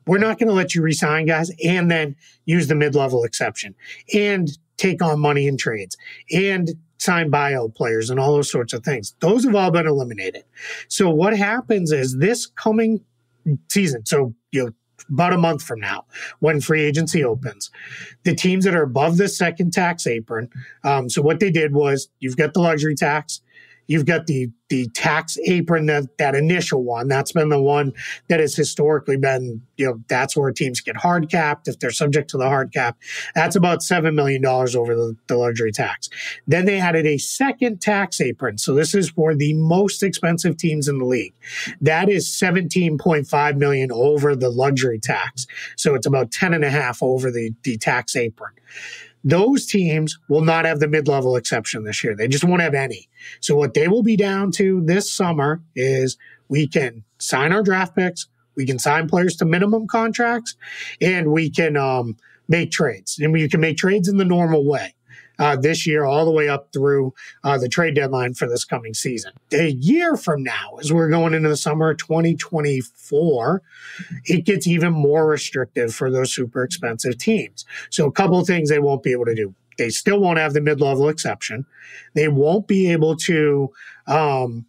we're not going to let you re-sign guys and then use the mid-level exception and take on money in trades and sign buyout players and all those sorts of things. Those have all been eliminated. So what happens is this coming season, so about a month from now, when free agency opens, the teams that are above the second tax apron, so what they did was, you've got the luxury tax, you've got the tax apron, that initial one. That's been the one that has historically been, that's where teams get hard capped if they're subject to the hard cap. That's about $7 million over the luxury tax. Then they added a second tax apron. So this is for the most expensive teams in the league. That is $17.5 million over the luxury tax. So it's about 10.5 over the tax apron. Those teams will not have the mid-level exception this year. They just won't have any. So what they will be down to this summer is, we can sign our draft picks, we can sign players to minimum contracts, and we can make trades. And you can make trades in the normal way. This year, all the way up through the trade deadline for this coming season. A year from now, as we're going into the summer of 2024, it gets even more restrictive for those super expensive teams. So a couple of things they won't be able to do. They still won't have the mid-level exception. They won't be able to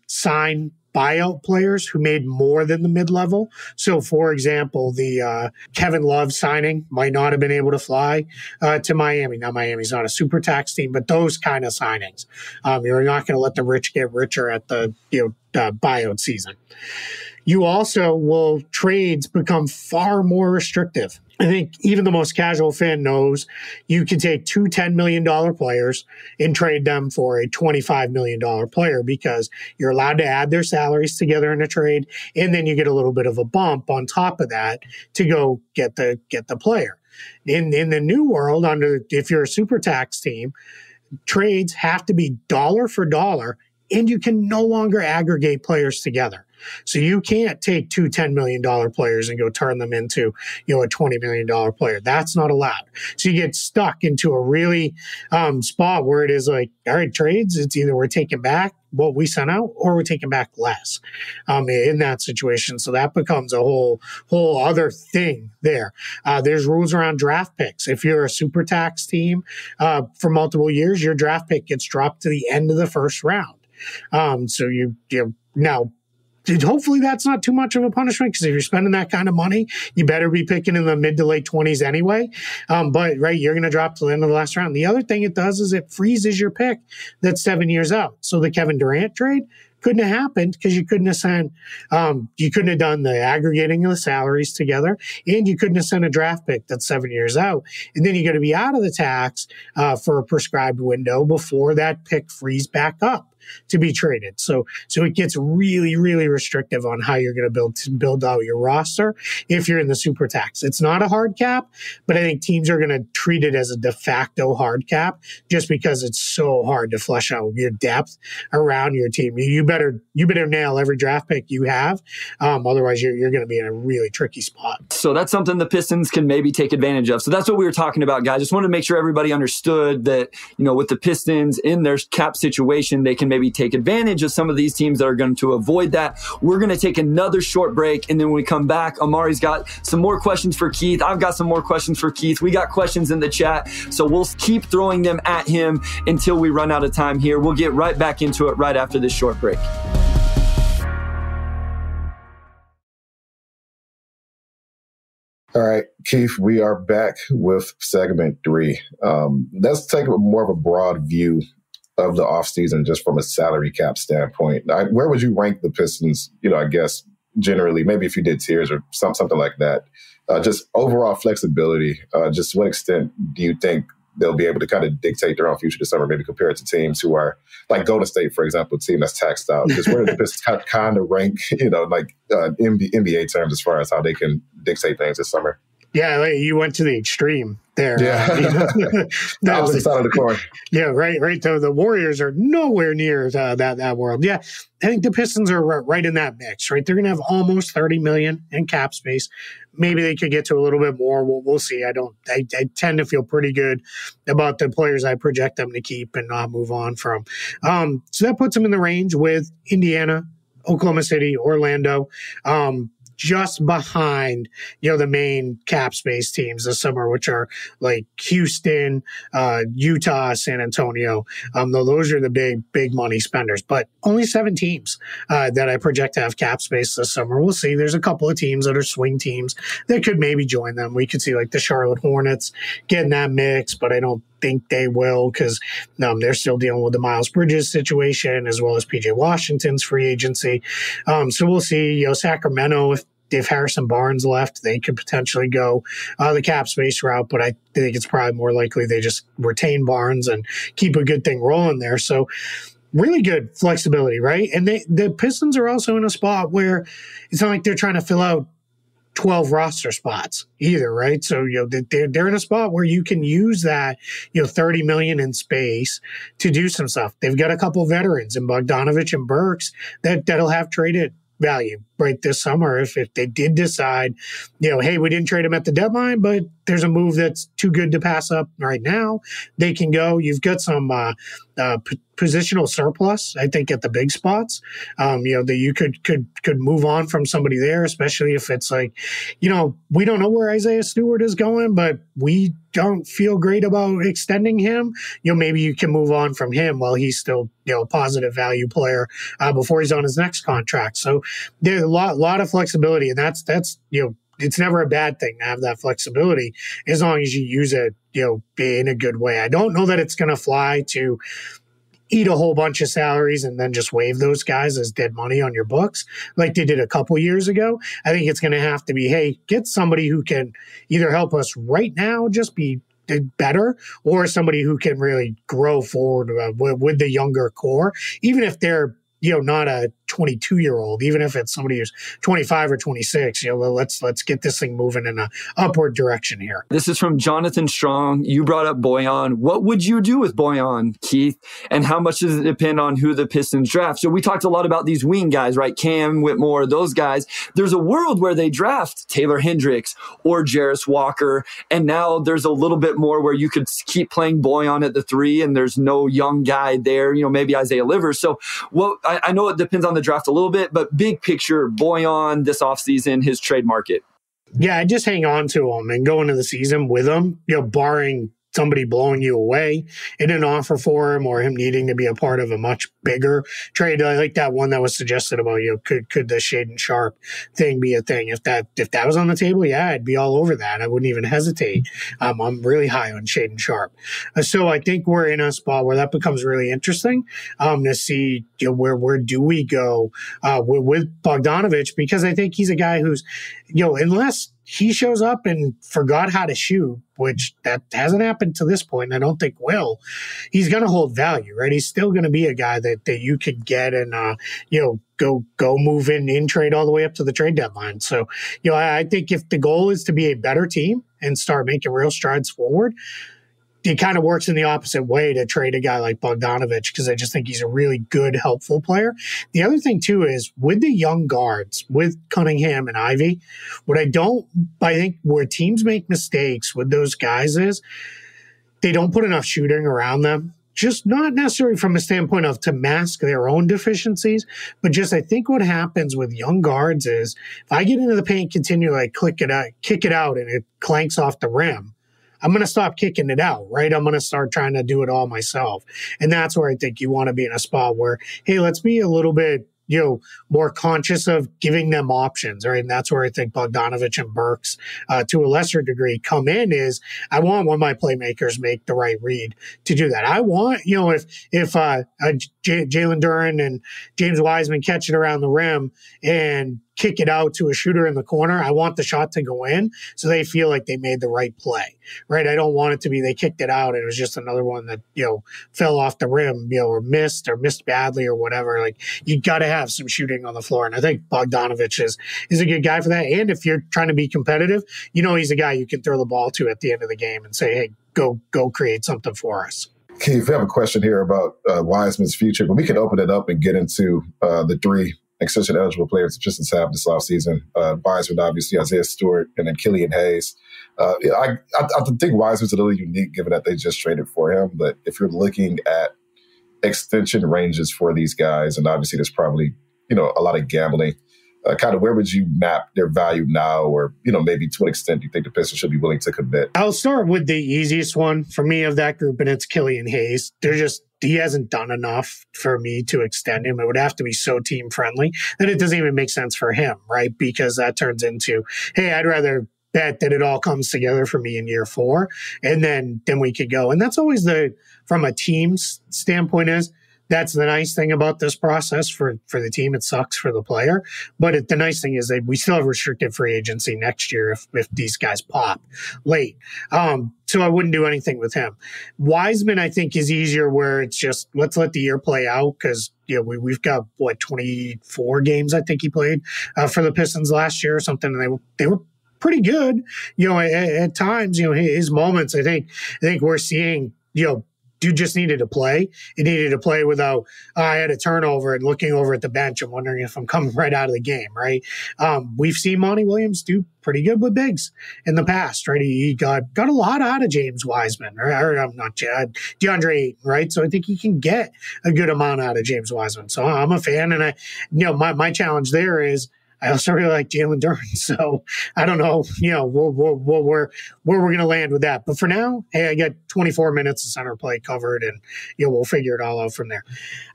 sign buyout players who made more than the mid-level. So, for example, the Kevin Love signing might not have been able to fly to Miami. Now, Miami's not a super tax team, but those kind of signings. You're not going to let the rich get richer at the buyout season. You also will, trades become far more restrictive. I think even the most casual fan knows you can take two $10 million players and trade them for a $25 million player, because you're allowed to add their salaries together in a trade, and then you get a little bit of a bump on top of that to go get the player. In the new world, if you're a super tax team, trades have to be dollar for dollar, and you can no longer aggregate players together. So you can't take two $10 million players and go turn them into, a $20 million player. That's not allowed. So you get stuck into a really spot where it is like, all right, trades, it's either we're taking back what we sent out or we're taking back less in that situation. So that becomes a whole other thing there. There's rules around draft picks. If you're a super tax team for multiple years, your draft pick gets dropped to the end of the first round. So now, hopefully that's not too much of a punishment, because if you're spending that kind of money, you better be picking in the mid to late 20s anyway. But you're going to drop to the end of the last round. The other thing it does is it freezes your pick that's 7 years out. So the Kevin Durant trade couldn't have happened because you couldn't have sent, you couldn't have done the aggregating of the salaries together, and you couldn't have sent a draft pick that's 7 years out. And then you got to be out of the tax for a prescribed window before that pick frees back up to be traded. So it gets really, really restrictive on how you're going to build out your roster if you're in the super tax. It's not a hard cap, but I think teams are going to treat it as a de facto hard cap, just because it's so hard to flesh out your depth around your team. You better nail every draft pick you have. Otherwise you're going to be in a really tricky spot. So that's something the Pistons can maybe take advantage of. So that's what we were talking about, guys. Just wanted to make sure everybody understood that, with the Pistons in their cap situation, they can maybe take advantage of some of these teams that are going to avoid that. We're going to take another short break, and then when we come back, Omari's got some more questions for Keith. I've got some more questions for Keith. We got questions in the chat, so we'll keep throwing them at him until we run out of time here. We'll get right back into it right after this short break. All right, Keith, we are back with segment 3. Let's take more of a broad view of the offseason, just from a salary cap standpoint. Where would you rank the Pistons, I guess, generally, maybe if you did tiers or something like that, just overall flexibility, just to what extent do you think they'll be able to kind of dictate their own future this summer, maybe compare it to teams who are like Golden State, for example, a team that's taxed out? Just where do the Pistons kind of rank, NBA terms as far as how they can dictate things this summer? Yeah, like you went to the extreme there. Yeah. The opposite side of the coin. Yeah, right. So the Warriors are nowhere near that world. Yeah, I think the Pistons are right in that mix, right? They're going to have almost $30 million in cap space. Maybe they could get to a little bit more. We'll see. I tend to feel pretty good about the players I project them to keep and not move on from. So that puts them in the range with Indiana, Oklahoma City, Orlando. Just behind, the main cap space teams this summer, which are like Houston, Utah, San Antonio. Though those are the big money spenders, but only 7 teams that I project to have cap space this summer. We'll see. There's a couple of teams that are swing teams that could maybe join them. We could see like the Charlotte Hornets getting that mix, but I don't think they will because they're still dealing with the Miles Bridges situation as well as PJ Washington's free agency. So we'll see. Sacramento, if Harrison Barnes left, they could potentially go the cap space route, but I think it's probably more likely they just retain Barnes and keep a good thing rolling there. So really good flexibility, right? And the Pistons are also in a spot where it's not like they're trying to fill out 12 roster spots either, right? So, they're in a spot where you can use that, $30 million in space to do some stuff. They've got a couple veterans in Bogdanovich and Burks that'll have traded value right this summer if they did decide, hey, we didn't trade him at the deadline, but there's a move that's too good to pass up right now. They can go. You've got some positional surplus, I think, at the big spots. That you could move on from somebody there, especially if it's like, we don't know where Isaiah Stewart is going, but we don't feel great about extending him. Maybe you can move on from him while he's still, a positive value player before he's on his next contract. So there's a lot of flexibility, and that's it's never a bad thing to have that flexibility as long as you use it, in a good way. I don't know that it's going to fly to eat a whole bunch of salaries and then just waive those guys as dead money on your books like they did a couple years ago. I think it's going to have to be, hey, get somebody who can either help us right now just be better, or somebody who can really grow forward with the younger core, even if they're not a 22-year-old, even if it's somebody who's 25 or 26, let's get this thing moving in a upward direction here. This is from Jonathan Strong. You brought up Bojan. What would you do with Bojan, Keith? And how much does it depend on who the Pistons draft? So we talked a lot about these wing guys, right? Cam, Whitmore, those guys. There's a world where they draft Taylor Hendricks or Jarris Walker. And now there's a little bit more where you could keep playing Bojan at the 3 and there's no young guy there, maybe Isaiah Livers. So I know it depends on the draft a little bit, but big picture, Bojan this offseason, his trade market. Yeah, I just hang on to him and go into the season with him, barring somebody blowing you away in an offer for him or him needing to be a part of a much bigger trade. I like that one that was suggested about, could the Shaedon Sharpe thing be a thing? If that was on the table, yeah, I'd be all over that. I wouldn't even hesitate. I'm really high on Shaedon Sharpe. So I think we're in a spot where that becomes really interesting to see where do we go with Bogdanovich, because I think he's a guy who's, unless he shows up and forgot how to shoot, which that hasn't happened to this point, and I don't think will, he's going to hold value, right? He's still going to be a guy that you could get and, go move in trade all the way up to the trade deadline. So, I think if the goal is to be a better team and start making real strides forward, it kind of works in the opposite way to trade a guy like Bogdanovich, because I just think he's a really good, helpful player. The other thing, too, is with the young guards, with Cunningham and Ivy, I think where teams make mistakes with those guys is they don't put enough shooting around them. Just not necessarily from a standpoint of to mask their own deficiencies, but just I think what happens with young guards is if I get into the paint, continue like kick it out, and it clanks off the rim, I'm going to stop kicking it out, right? I'm going to start trying to do it all myself. And that's where I think you want to be in a spot where, hey, let's be a little bit, more conscious of giving them options, right? And that's where I think Bogdanovich and Burks, to a lesser degree, come in is I want when my playmakers make the right read to do that. I want, if Jalen Duren and James Wiseman catch it around the rim and kick it out to a shooter in the corner. I want the shot to go in so they feel like they made the right play, right? I don't want it to be they kicked it out and it was just another one that, fell off the rim, or missed badly or whatever. Like, you got to have some shooting on the floor. And I think Bogdanovich is a good guy for that. And if you're trying to be competitive, he's a guy you can throw the ball to at the end of the game and say, hey, go create something for us. Keith, we have a question here about Wiseman's future, but we can open it up and get into the three extension-eligible players the Pistons have this offseason. Wiseman, obviously, Isaiah Stewart, and then Killian Hayes. I think Wiseman's a little unique given that they just traded for him, but if you're looking at extension ranges for these guys, and obviously there's probably, a lot of gambling, kind of where would you map their value now, or, maybe to what extent do you think the Pistons should be willing to commit? I'll start with the easiest one for me of that group, and it's Killian Hayes. He hasn't done enough for me to extend him. It would have to be so team friendly that it doesn't even make sense for him, right? Because that turns into, hey, I'd rather bet that it all comes together for me in year 4, and then we could go. And that's always from a team's standpoint that's the nice thing about this process for the team. It sucks for the player, but the nice thing is that we still have restricted free agency next year if these guys pop late. So I wouldn't do anything with him. Wiseman, I think, is easier where it's just let's let the year play out because we've got 24 games I think he played for the Pistons last year or something, and they were pretty good. At times, his moments. I think we're seeing dude just needed to play. He needed to play without, I had a turnover and looking over at the bench. I'm wondering if I'm coming right out of the game, right? We've seen Monty Williams do pretty good with bigs in the past, right? He got a lot out of James Wiseman, or not DeAndre Ayton, right? So I think he can get a good amount out of James Wiseman. So I'm a fan, and my challenge there is, I also really like Jalen Duren, so I don't know, where we're going to land with that. But for now, hey, I got 24 minutes of center play covered, and we'll figure it all out from there.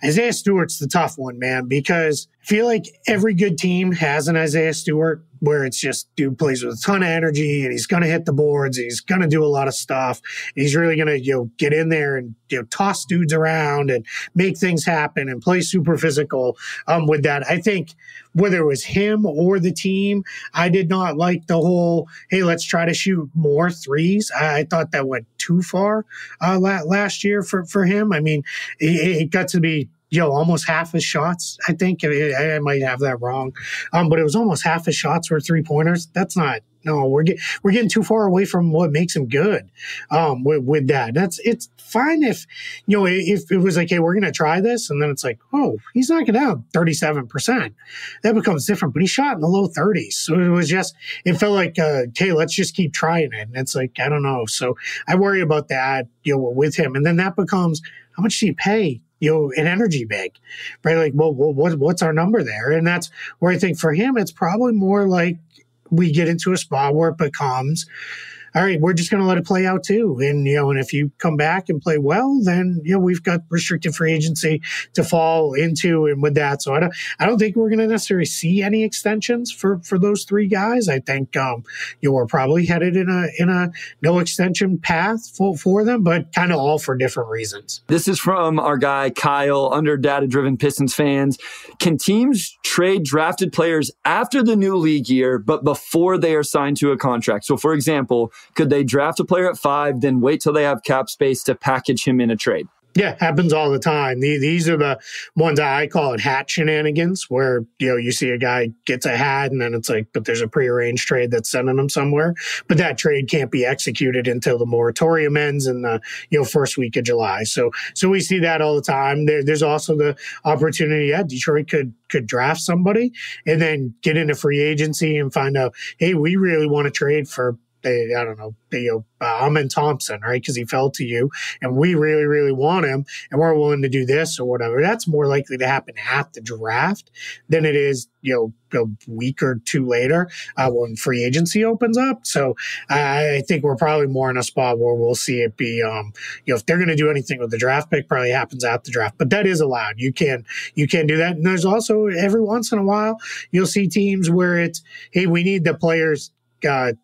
Isaiah Stewart's the tough one, man, because I feel like every good team has an Isaiah Stewart where it's just dude plays with a ton of energy and he's going to hit the boards. He's going to do a lot of stuff. He's really going to, get in there and, toss dudes around and make things happen and play super physical with that. I think whether it was him or the team, I did not like the whole, hey, let's try to shoot more threes. I thought that went too far last year for him. I mean, it got to be, almost half his shots, I think. I might have that wrong. But it was almost half his shots were 3-pointers. That's not, no, we're getting too far away from what makes him good with that. It's fine if it was like, hey, we're going to try this. And then it's like, oh, he's knocking down 37%. That becomes different. But he shot in the low 30s. So it was just, it felt like, hey, let's just keep trying it. And it's like, I don't know. So I worry about that, with him. And then that becomes, how much do you pay? An energy bag, right? Like, well, what's our number there? And that's where I think for him, it's probably more like we get into a spot where it becomes, all right, we're just going to let it play out too. And, and if you come back and play well, then, we've got restricted free agency to fall into and with that. So I don't think we're going to necessarily see any extensions for those three guys. I think, we're probably headed in a no extension path for them, but kind of all for different reasons. This is from our guy, Kyle, under Data Driven Pistons fans. Can teams trade drafted players after the new league year, but before they are signed to a contract? So for example, could they draft a player at 5, then wait till they have cap space to package him in a trade? Yeah, happens all the time. These are the ones I call it hat shenanigans, where, you see a guy gets a hat and then it's like, but there's a prearranged trade that's sending him somewhere. But that trade can't be executed until the moratorium ends in the, first week of July. So we see that all the time. There's also the opportunity, Detroit could draft somebody and then get into free agency and find out, hey, we really want to trade for, I don't know, Amen Thompson, right? Because he fell to you, and we really, really want him, and we're willing to do this or whatever. That's more likely to happen at the draft than it is, a week or two later when free agency opens up. So I think we're probably more in a spot where we'll see it be, if they're going to do anything with the draft pick, probably happens at the draft. But that is allowed. You can do that. And there's also every once in a while you'll see teams where it's, hey, we need the players'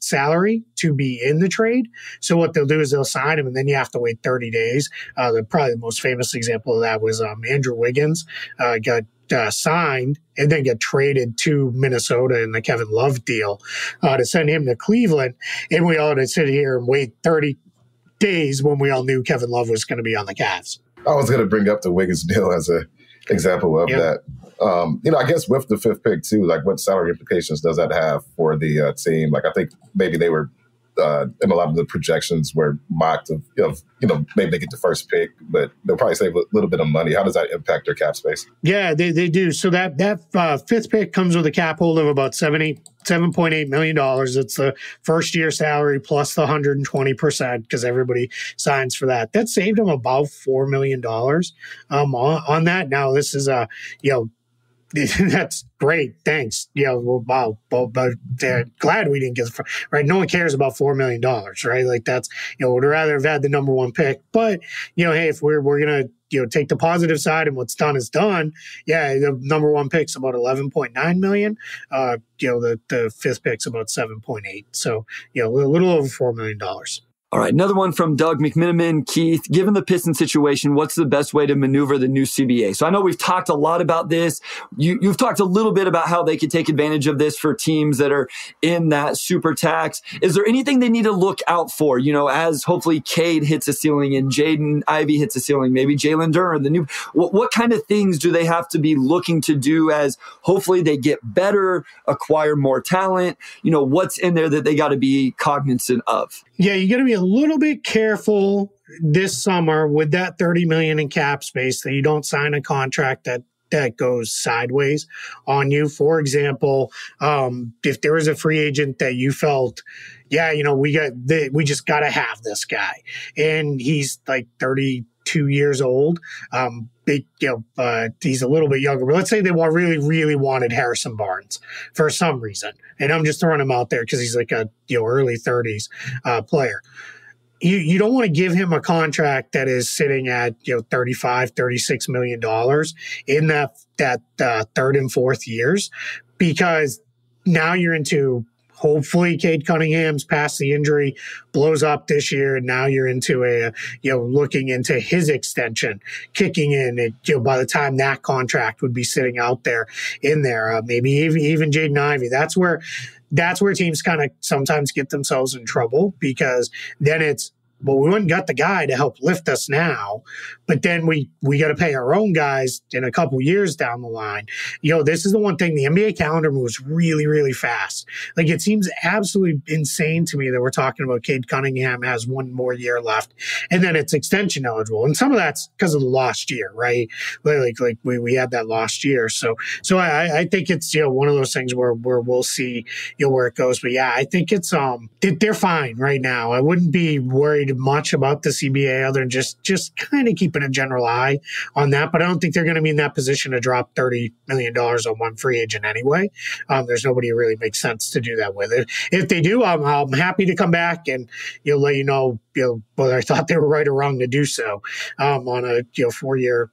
salary to be in the trade. So what they'll do is they'll sign him, and then you have to wait 30 days. Probably the most famous example of that was Andrew Wiggins. Got signed and then get traded to Minnesota in the Kevin Love deal to send him to Cleveland. And we all had to sit here and wait 30 days when we all knew Kevin Love was going to be on the Cavs. I was going to bring up the Wiggins deal as an example of that. I guess with the 5th pick too, like what salary implications does that have for the team? Like I think maybe they were in a lot of the projections were mocked of maybe they get the 1st pick, but they'll probably save a little bit of money. How does that impact their cap space? Yeah, they do. So that 5th pick comes with a cap hold of about $7.8 million. It's the first year salary plus the 120% because everybody signs for that. That saved them about $4 million on that. Now this is that's great. Thanks. Wow. But glad we didn't get right. No one cares about $4 million, right? Like that's, would rather have had the number 1 pick. But, hey, if we're going to, take the positive side and what's done is done. Yeah. The number 1 pick's about 11.9 million. The 5th pick's about 7.8. So, a little over $4 million. All right, another one from Doug McMiniman. Keith, given the Pistons situation, what's the best way to maneuver the new CBA? So I know we've talked a lot about this. You've talked a little bit about how they could take advantage of this for teams that are in that super tax. Is there anything they need to look out for, as hopefully Cade hits a ceiling and Jaden Ivey hits a ceiling, maybe Jalen Duren, what kind of things do they have to be looking to do as hopefully they get better, acquire more talent? What's in there that they got to be cognizant of? Yeah, you got to be a little bit careful this summer with that $30 million in cap space that you don't sign a contract that goes sideways on you. For example, if there was a free agent that you felt, we just got to have this guy, and he's like 32 years old. He's a little bit younger, but let's say they really, really wanted Harrison Barnes for some reason. And I'm just throwing him out there because he's like a, early 30s player. You don't want to give him a contract that is sitting at, $35-36 million in that 3rd and 4th years, because now you're into, hopefully Cade Cunningham's past the injury, blows up this year, and now you're into looking into his extension kicking in. By the time that contract would be sitting out there maybe even Jaden Ivey. That's where teams kind of sometimes get themselves in trouble, because then it's, well, we went and got the guy to help lift us now, but then we got to pay our own guys in a couple years down the line. This is the one thing, the NBA calendar moves really, really fast. Like, it seems absolutely insane to me that we're talking about Cade Cunningham has 1 more year left, and then it's extension eligible. And some of that's because of the lost year, right? Like we had that lost year. So I think it's, one of those things where we'll see, where it goes. But yeah, I think it's, they're fine right now. I wouldn't be worried much about the CBA other than just kind of keeping a general eye on that. But I don't think they're going to be in that position to drop $30 million on one free agent anyway. There's nobody who really makes sense to do that with it. If they do, I'm happy to come back and let you know, whether I thought they were right or wrong to do so on a 4-year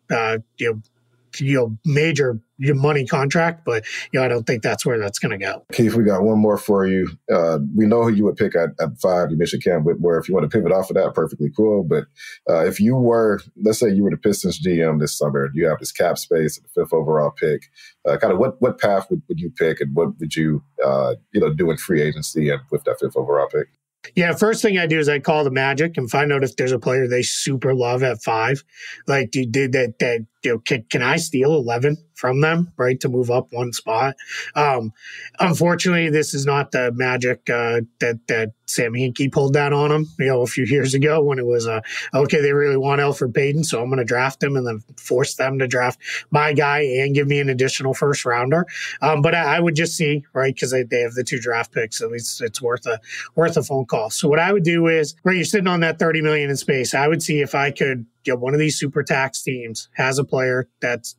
major money contract, but I don't think that's where that's going to go. Keith, we got one more for you. We know who you would pick at 5. You mentioned Cam Whitmore. If you want to pivot off of that, perfectly cool. But if you were, let's say you were the Pistons GM this summer, you have this cap space, the 5th overall pick. Kind of what path would you pick, and what would you do in free agency and with that 5th overall pick? Yeah, first thing I do is I call the Magic and find out if there's a player they super love at 5. Like, can I steal 11 from them, right, to move up 1 spot? Unfortunately, this is not the Magic that Sam Hinkie pulled that on him, a few years ago when it was, okay, they really want Elfrid Payton, so I'm going to draft him and then force them to draft my guy and give me an additional 1st rounder. But I would just see, right, because they have the 2 draft picks, at least it's worth a phone call. So what I would do is, right, you're sitting on that $30 million in space, I would see if I could, one of these super tax teams has a player that's,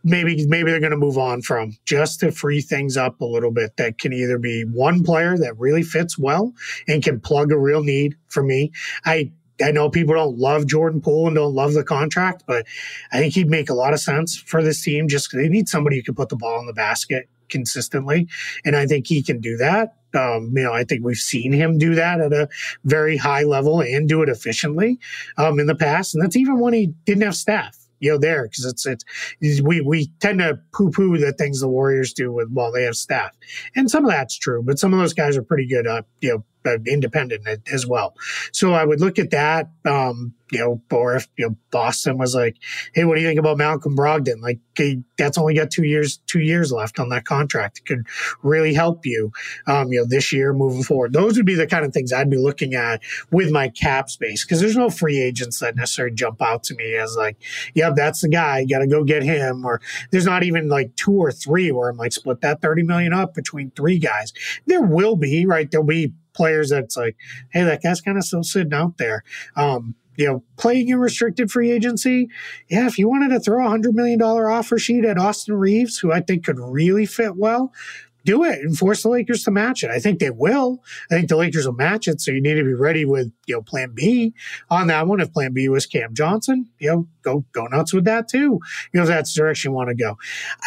maybe they're going to move on from, just to free things up a little bit. That can either be one player that really fits well and can plug a real need for me. I know people don't love Jordan Poole and don't love the contract, but I think he'd make a lot of sense for this team. Just they need somebody who can put the ball in the basket consistently, and I think he can do that. I think we've seen him do that at a very high level and do it efficiently in the past, and that's even when he didn't have Steph. there, because we tend to poo-poo the things the Warriors do with, well, they have staff. And some of that's true, but some of those guys are pretty good, independent as well. So I would look at that, or if Boston was like, hey, what do you think about Malcolm Brogdon? Like, that's only got 2 years left on that contract. It could really help you, this year moving forward. Those would be the kind of things I'd be looking at with my cap space, because there's no free agents that necessarily jump out to me as like, yep, that's the guy, you got to go get him. Or there's not even like 2 or 3 where I'm like, split that $30 million up between 3 guys. There will be, right? There'll be players that's like, hey, that guy's kind of still sitting out there. Playing in restricted free agency, if you wanted to throw a $100 million offer sheet at Austin Reeves, who I think could really fit well, do it and force the Lakers to match it. I think they will. I think the Lakers will match it, so you need to be ready with plan B on that one. If plan B was Cam Johnson, go nuts with that too, if that's the direction you want to go.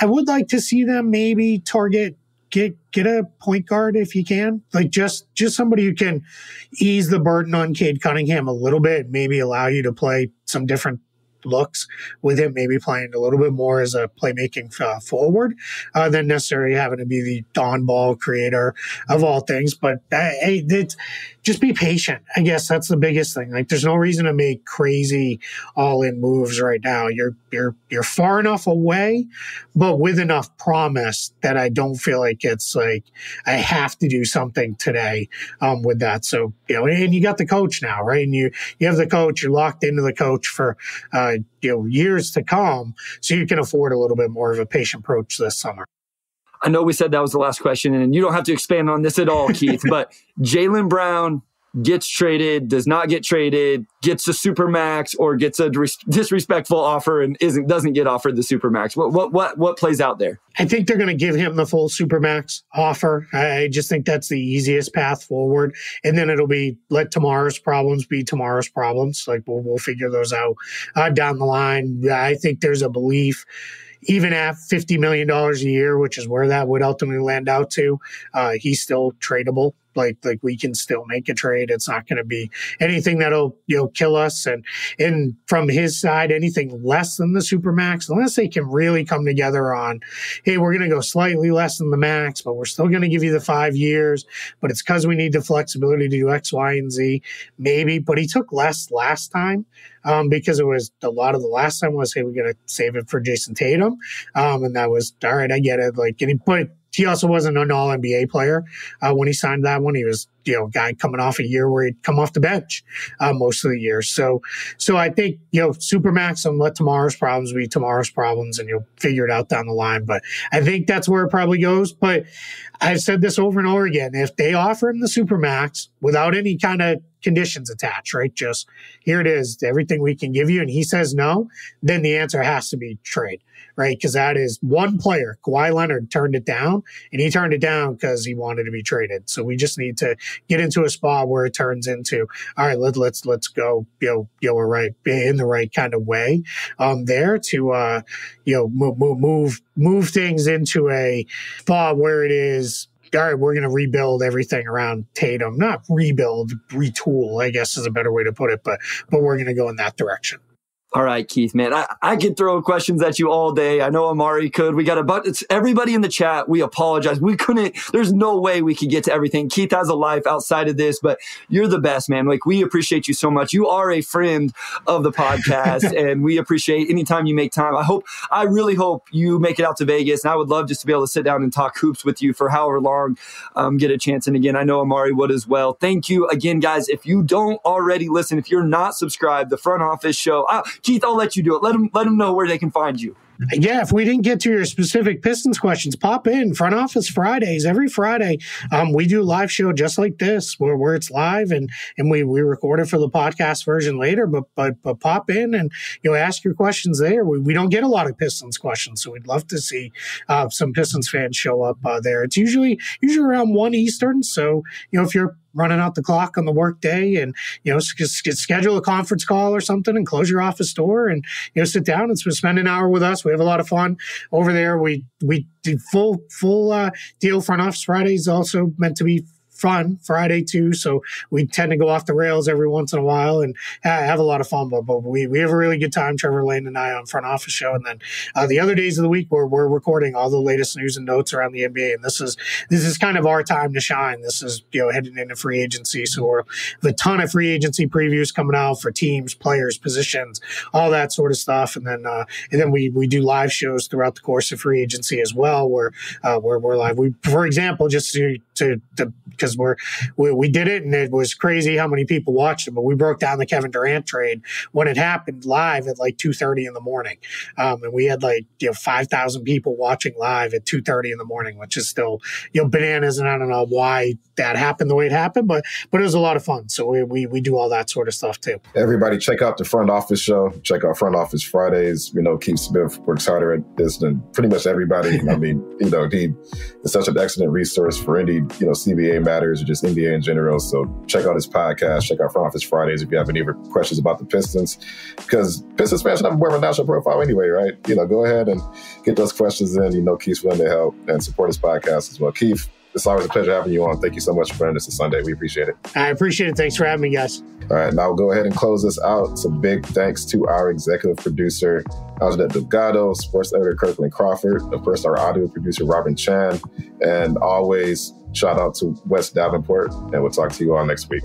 I would like to see them maybe target get a point guard if you can, like just somebody who can ease the burden on Cade Cunningham a little bit, maybe allow you to play some different looks with him, maybe playing a little bit more as a playmaking forward than necessarily having to be the on-ball creator of all things. But hey, just be patient. I guess that's the biggest thing. Like, there's no reason to make crazy all-in moves right now. You're far enough away, but with enough promise that I don't feel like it's like I have to do something today with that. So, and you got the coach now, right? And you have the coach, you're locked into the coach for years to come, so you can afford a little bit more of a patient approach this summer. I know we said that was the last question, and you don't have to expand on this at all, Keith, but Jaylen Brown gets traded, does not get traded, gets a supermax, or gets a disrespectful offer and doesn't get offered the supermax. What plays out there? I think they're going to give him the full supermax offer. I just think that's the easiest path forward, and then it'll be let tomorrow's problems be tomorrow's problems. Like, we'll figure those out down the line. I think there's a belief, even at $50 million a year, which is where that would ultimately land out to, he's still tradable. Like we can still make a trade. It's not going to be anything that'll kill us. And from his side, anything less than the supermax, unless they can really come together on, hey, we're going to go slightly less than the max, but we're still going to give you the 5 years. But it's because we need the flexibility to do X, Y, and Z. Maybe, but he took less last time. Because it was a lot of the last time was, hey, we're going to save it for Jason Tatum. And that was, all right, I get it. But he also wasn't an all-NBA player when he signed that one. He was, a guy coming off a year where he'd come off the bench most of the year. So I think, supermax and let tomorrow's problems be tomorrow's problems, and you'll figure it out down the line. But I think that's where it probably goes. But I've said this over and over again. If they offer him the supermax without any kind of conditions attached, right? Just here it is, everything we can give you, and he says no, then the answer has to be trade, right? Because that is one player. Kawhi Leonard turned it down, and he turned it down because he wanted to be traded. So we just need to get into a spot where it turns into, all right, let's go, we're right in the right kind of way there to move things into a spot where it is, all right, we're going to rebuild everything around Tatum. Not rebuild, retool, I guess is a better way to put it, but we're going to go in that direction. All right, Keith, man, I could throw questions at you all day. I know Omari could. We got it's everybody in the chat. We apologize. We couldn't, there's no way we could get to everything. Keith has a life outside of this, but you're the best, man. Like, we appreciate you so much. You are a friend of the podcast, and we appreciate anytime you make time. I really hope you make it out to Vegas, and I would love just to be able to sit down and talk hoops with you for however long, get a chance. And again, I know Omari would as well. Thank you again, guys. If you don't already listen, if you're not subscribed, the Front Office Show, Keith, I'll let you do it. Let them know where they can find you. Yeah, if we didn't get to your specific Pistons questions, pop in Front Office Fridays. Every Friday, we do a live show just like this, where it's live, and we record it for the podcast version later. But pop in and ask your questions there. We don't get a lot of Pistons questions, so we'd love to see some Pistons fans show up there. It's usually around 1 Eastern. So if you're running out the clock on the work day, and schedule a conference call or something and close your office door and sit down and spend an hour with us. We have a lot of fun over there. We do full deal. Front Office Fridays also meant to be fun Friday too. So we tend to go off the rails every once in a while and have a lot of fun. But we have a really good time, Trevor Lane and I, on Front Office Show. And then the other days of the week, we're recording all the latest news and notes around the NBA. And this is kind of our time to shine. This is, heading into free agency. So we're with a ton of free agency previews coming out for teams, players, positions, all that sort of stuff. And then we do live shows throughout the course of free agency as well, where we're live. For example, just because we did it and it was crazy how many people watched it, but we broke down the Kevin Durant trade when it happened live at like 2:30 in the morning. And we had 5,000 people watching live at 2:30 in the morning, which is still, bananas. And I don't know why that happened the way it happened, but it was a lot of fun. So we do all that sort of stuff too. Everybody check out the Front Office Show. Check out Front Office Fridays. Keith Smith works harder at this than pretty much everybody. I mean, he is such an excellent resource for any, CBA matters or just NBA in general. So check out his podcast. Check out Front Office Fridays if you have any questions about the Pistons, because Pistons fans should have more of a national profile anyway, right? Go ahead and get those questions in. Keith's willing to help and support his podcast as well. Keith, it's always a pleasure having you on. Thank you so much for joining us this Sunday. We appreciate it. I appreciate it. Thanks for having me, guys. All right, now we'll go ahead and close this out. So big thanks to our executive producer, Algedet Delgado, sports editor Kirkland Crawford, of course, our audio producer, Robin Chan, and always shout out to Wes Davenport, and we'll talk to you all next week.